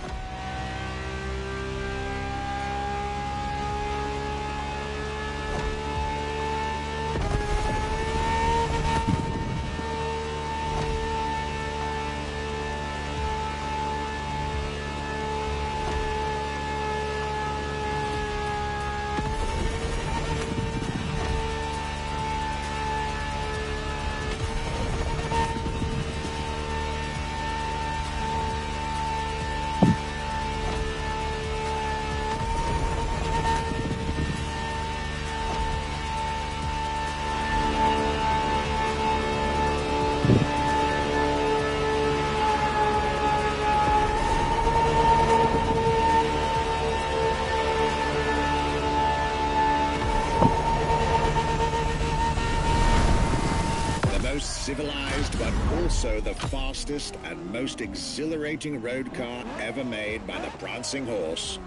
B: Civilized, but also the fastest and most exhilarating road car ever made by the prancing horse,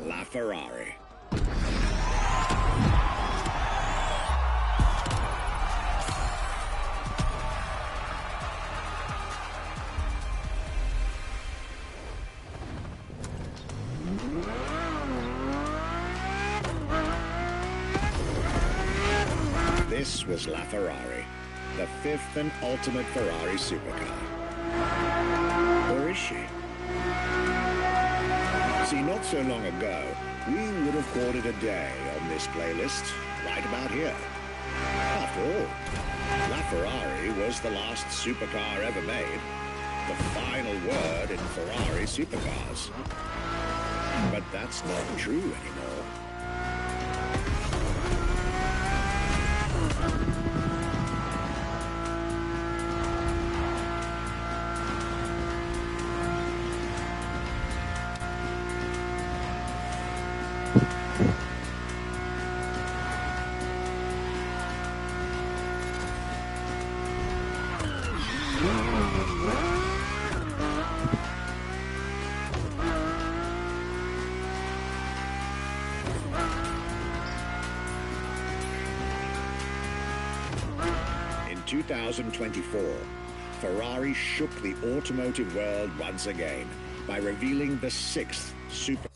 B: La Ferrari. This was La Ferrari, the fifth and ultimate Ferrari supercar. Or is she? See, not so long ago, we would have called it a day on this playlist, right about here. After all, La Ferrari was the last supercar ever made, the final word in Ferrari supercars. But that's not true anymore. In 2024, Ferrari shook the automotive world once again by revealing the sixth super.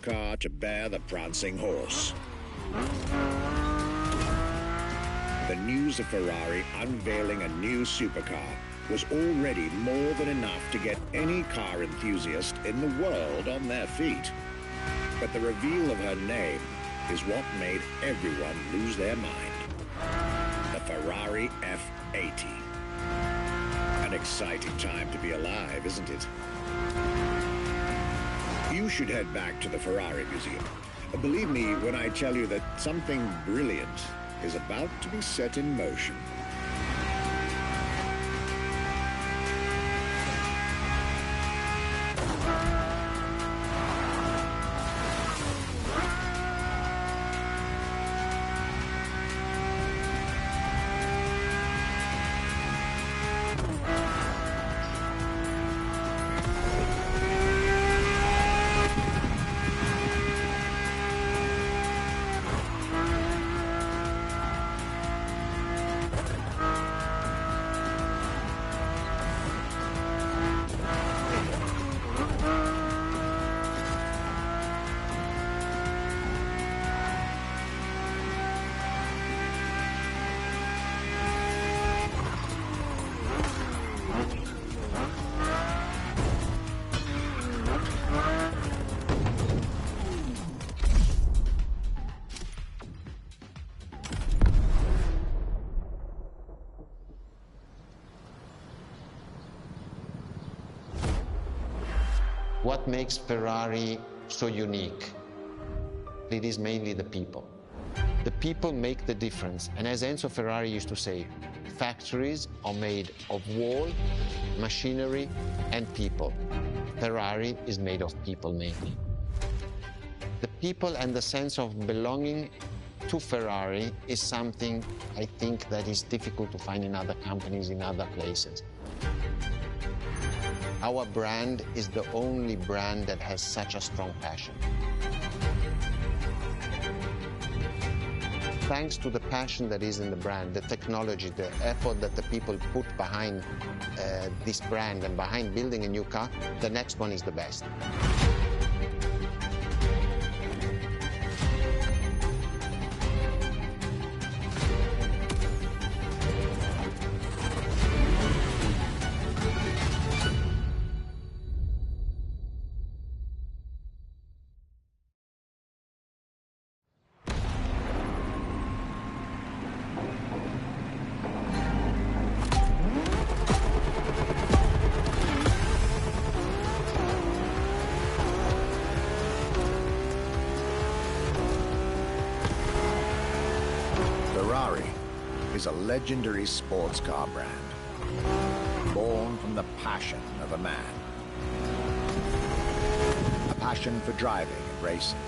B: Car to bear the prancing horse. The news of Ferrari unveiling a new supercar was already more than enough to get any car enthusiast in the world on their feet. But the reveal of her name is what made everyone lose their mind. The Ferrari F80. An exciting time to be alive, isn't it? You should head back to the Ferrari Museum. Believe me when I tell you that something brilliant is about to be set in motion.
F: What makes Ferrari so unique? It is mainly the people. The people make the difference. And as Enzo Ferrari used to say, factories are made of wall, machinery, and people. Ferrari is made of people mainly. The people and the sense of belonging to Ferrari is something I think that is difficult to find in other companies, in other places. Our brand is the only brand that has such a strong passion. thanks to the passion that is in the brand, the technology, the effort that the people put behind this brand and behind building a new car, the next one is the best.
B: Ferrari is a legendary sports car brand, born from the passion of a man. A passion for driving and racing.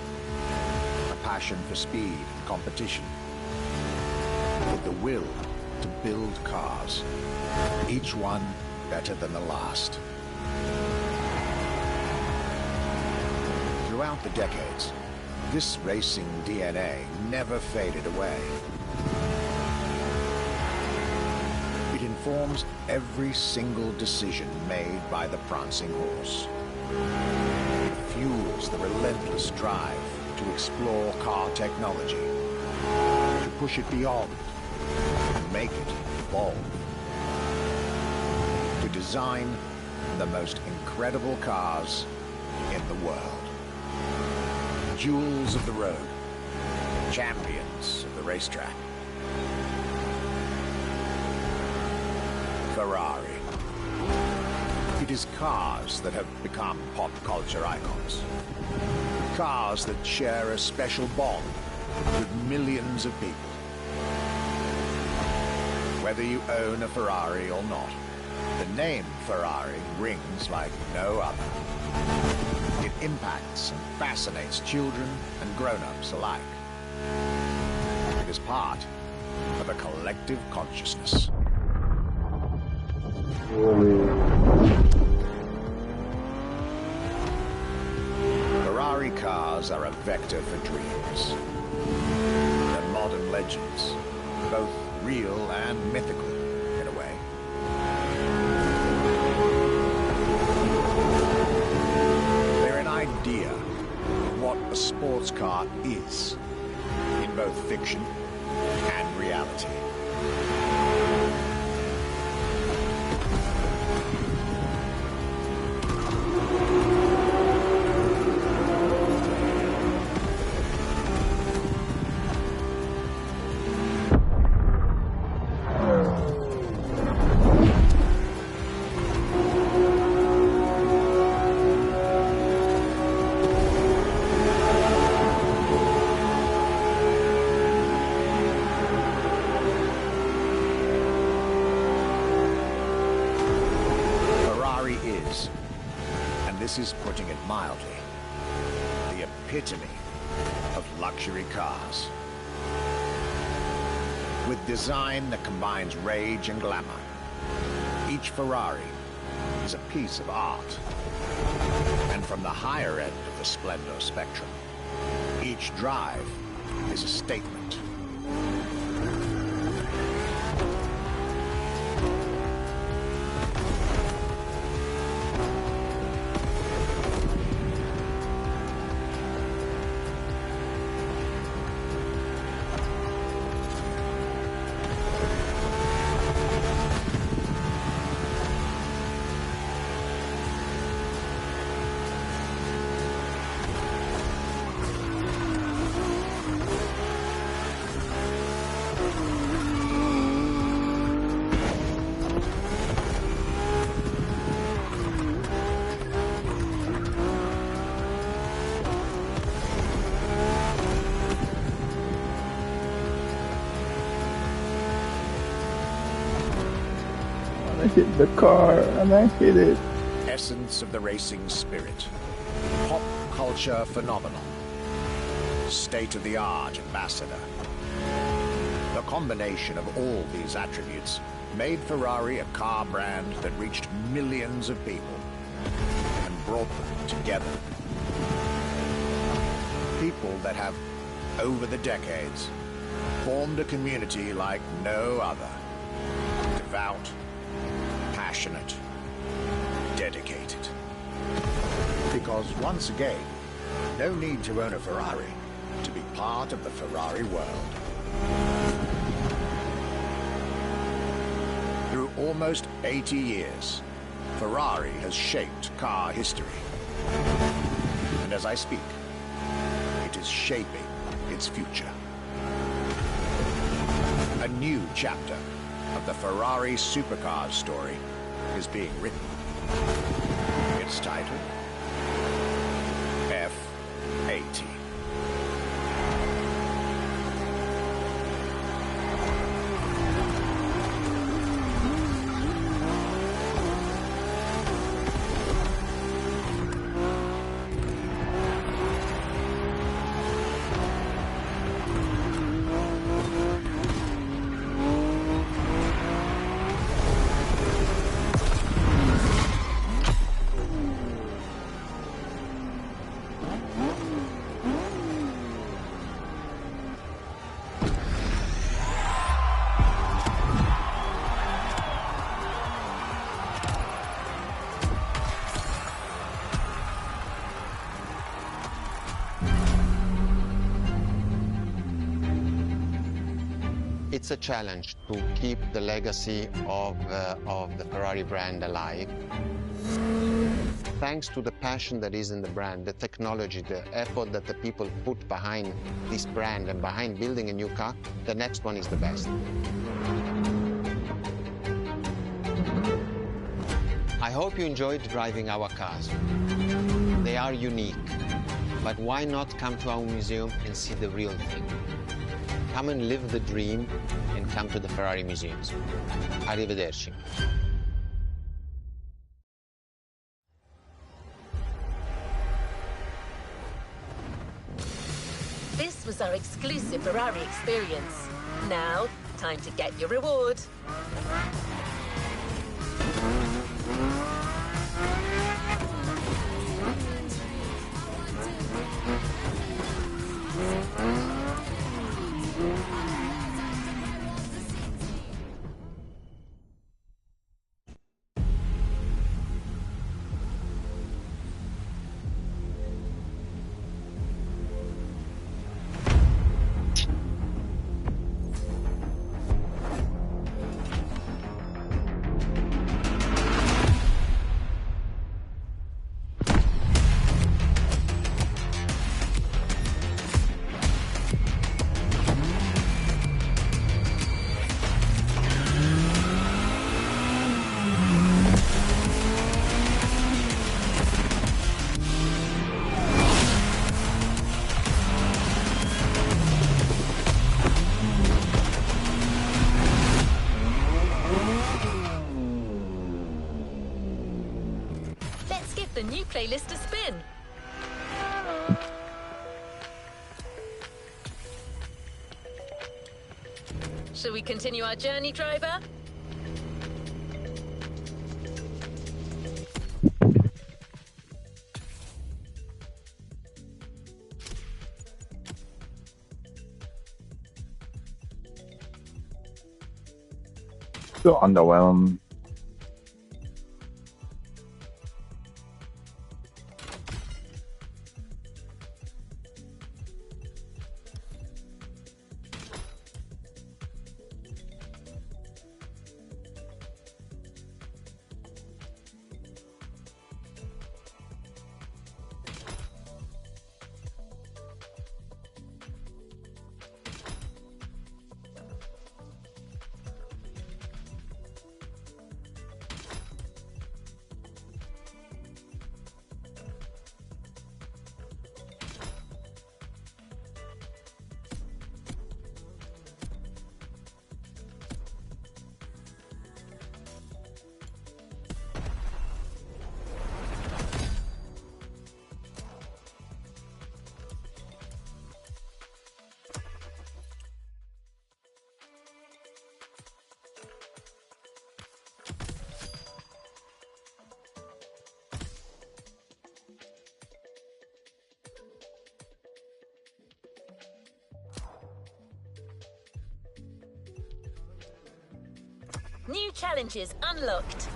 B: A passion for speed and competition. With the will to build cars, each one better than the last. Throughout the decades, this racing DNA never faded away. It informs every single decision made by the prancing horse. It fuels the relentless drive to explore car technology, to push it beyond, and make it evolve. To design the most incredible cars in the world. Jewels of the road, champions of the racetrack. Ferrari. It is cars that have become pop culture icons. Cars that share a special bond with millions of people. Whether you own a Ferrari or not, the name Ferrari rings like no other. It impacts and fascinates children and grown-ups alike. It is part of a collective consciousness. Ferrari cars are a vector for dreams. They're modern legends, both real and mythical in a way. They're an idea of what a sports car is, in both fiction and reality. This is putting it mildly, the epitome of luxury cars. With design that combines rage and glamour, each Ferrari is a piece of art. And from the higher end of the splendor spectrum, each drive is a statement.
C: I hit the car and I hit it.
B: Essence of the racing spirit. Pop culture phenomenon. State-of-the-art ambassador. The combination of all these attributes made Ferrari a car brand that reached millions of people and brought them together. People that have, over the decades, formed a community like no other. Devout, passionate, dedicated. Because once again, no need to own a Ferrari to be part of the Ferrari world. Through almost 80 years, Ferrari has shaped car history. And as I speak, it is shaping its future. A new chapter of the Ferrari supercars story is being written. Its title, F80.
F: It's a challenge to keep the legacy of the Ferrari brand alive. Thanks to the passion that is in the brand, the technology, the effort that the people put behind this brand and behind building a new car, the next one is the best. I hope you enjoyed driving our cars. They are unique, but why not come to our museum and see the real thing? Come and live the dream and come to the Ferrari museums. Arrivederci.
E: This was our exclusive Ferrari experience. Now, time to get your reward. The new playlist a spin. Shall we continue our journey, driver?
C: Still underwhelmed.
E: New challenges unlocked.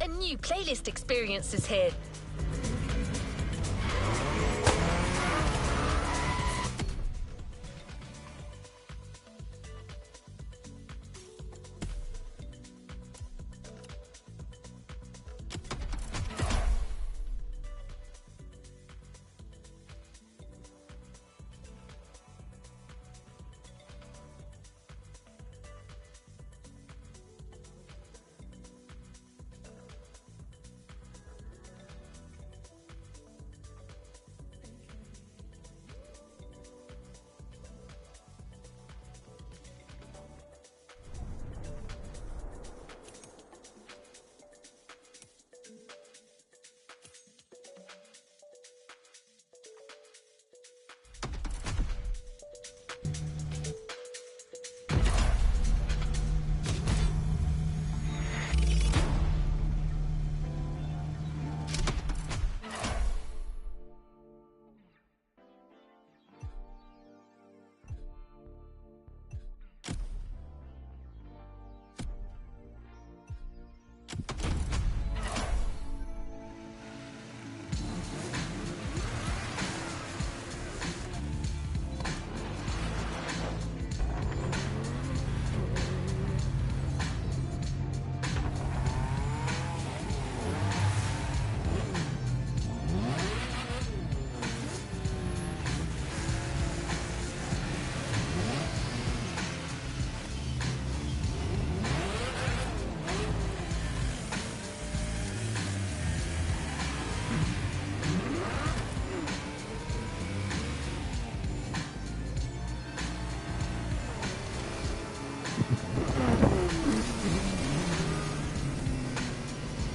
E: A new playlist experience is here.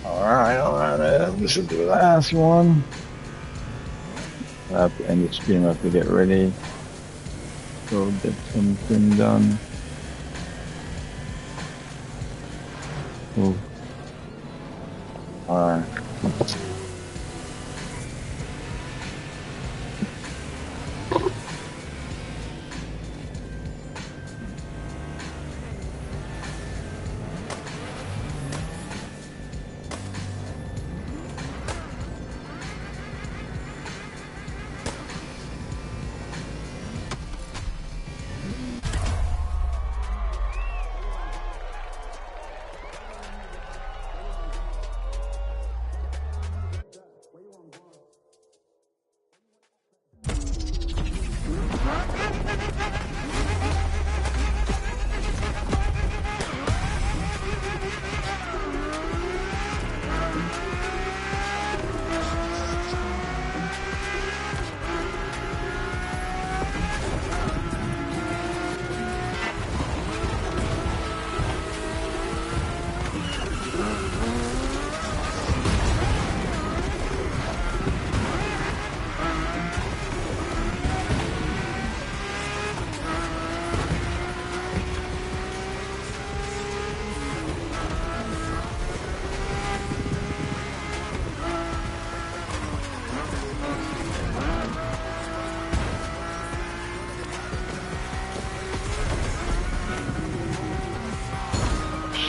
C: Alright, this is the last one. I have to end the stream, I have to get ready. Go get something done. Oh. Alright.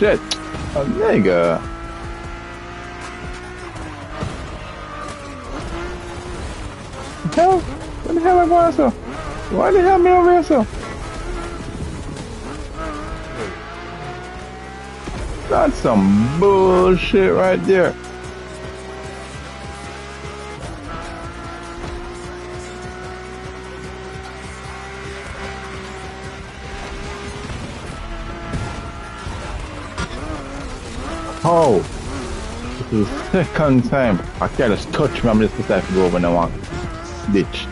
C: Shit, a nigga. Hell, what the hell am I so? Why the hell me over here so? That's some bullshit right there. Oh, this is the second time. I can't just touch me. I'm just decided to go over and I want ditch.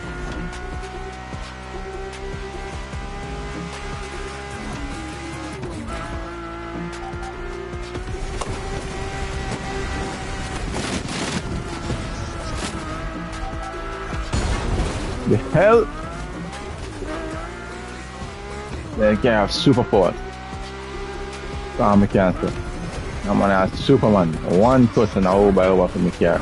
C: The hell? They can have super force. I can't say. I'm gonna have Superman. One person over for me car.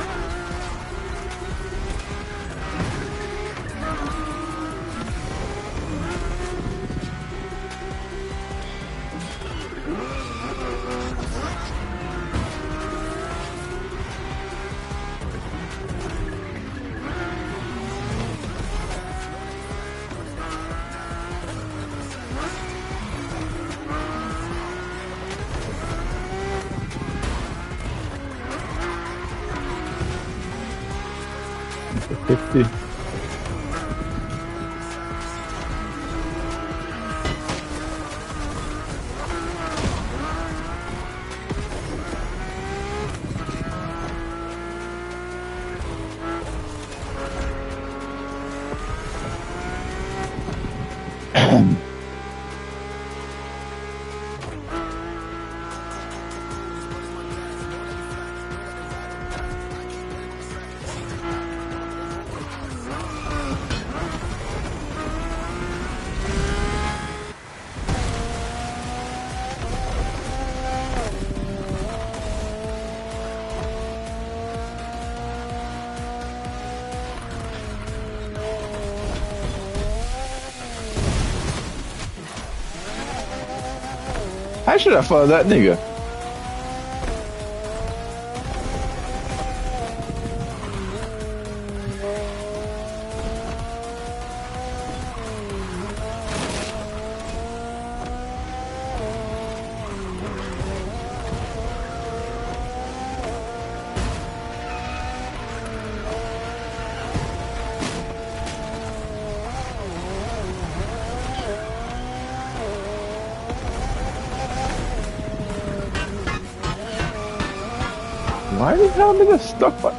C: I should have followed that nigga. Why the hell did I stuck by?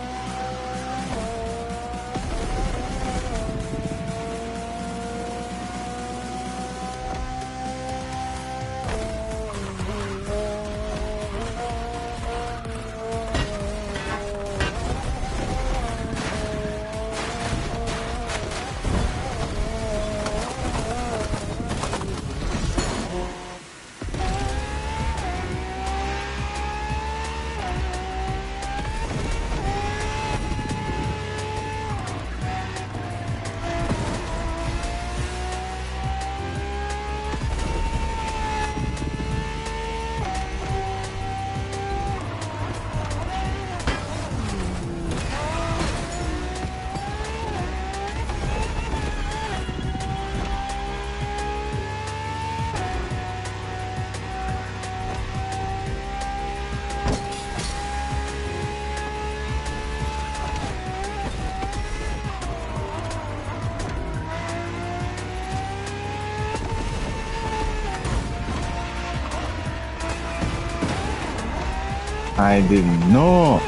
C: I didn't know.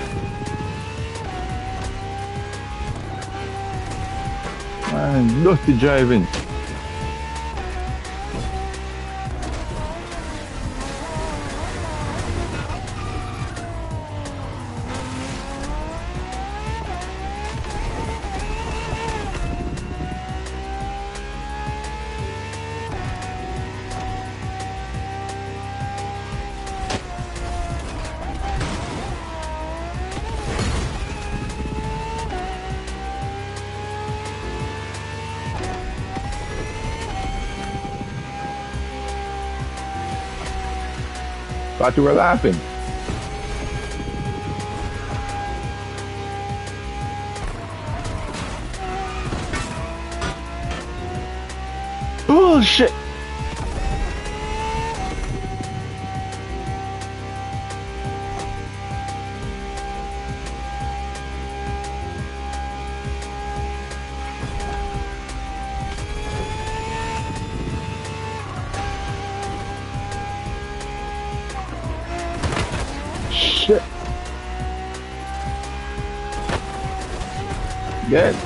C: Man, dirty driving. Thought you were laughing. Bullshit. shit. Good.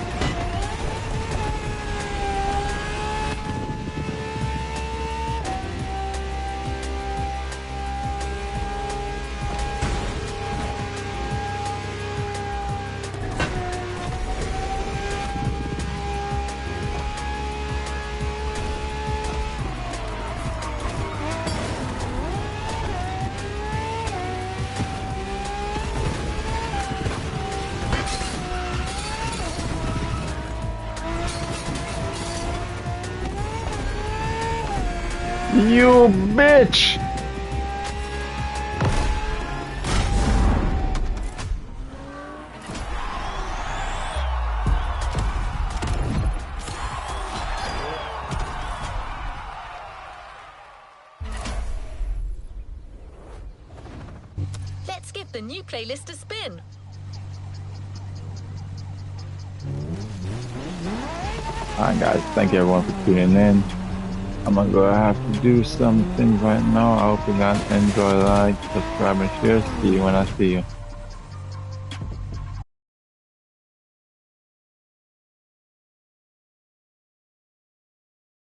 C: You bitch!
E: Let's give the new playlist a spin.
C: Alright guys, thank you everyone for tuning in. I'm gonna go have to do some things right now. I hope you guys enjoy, like, subscribe and share. See you when I see you.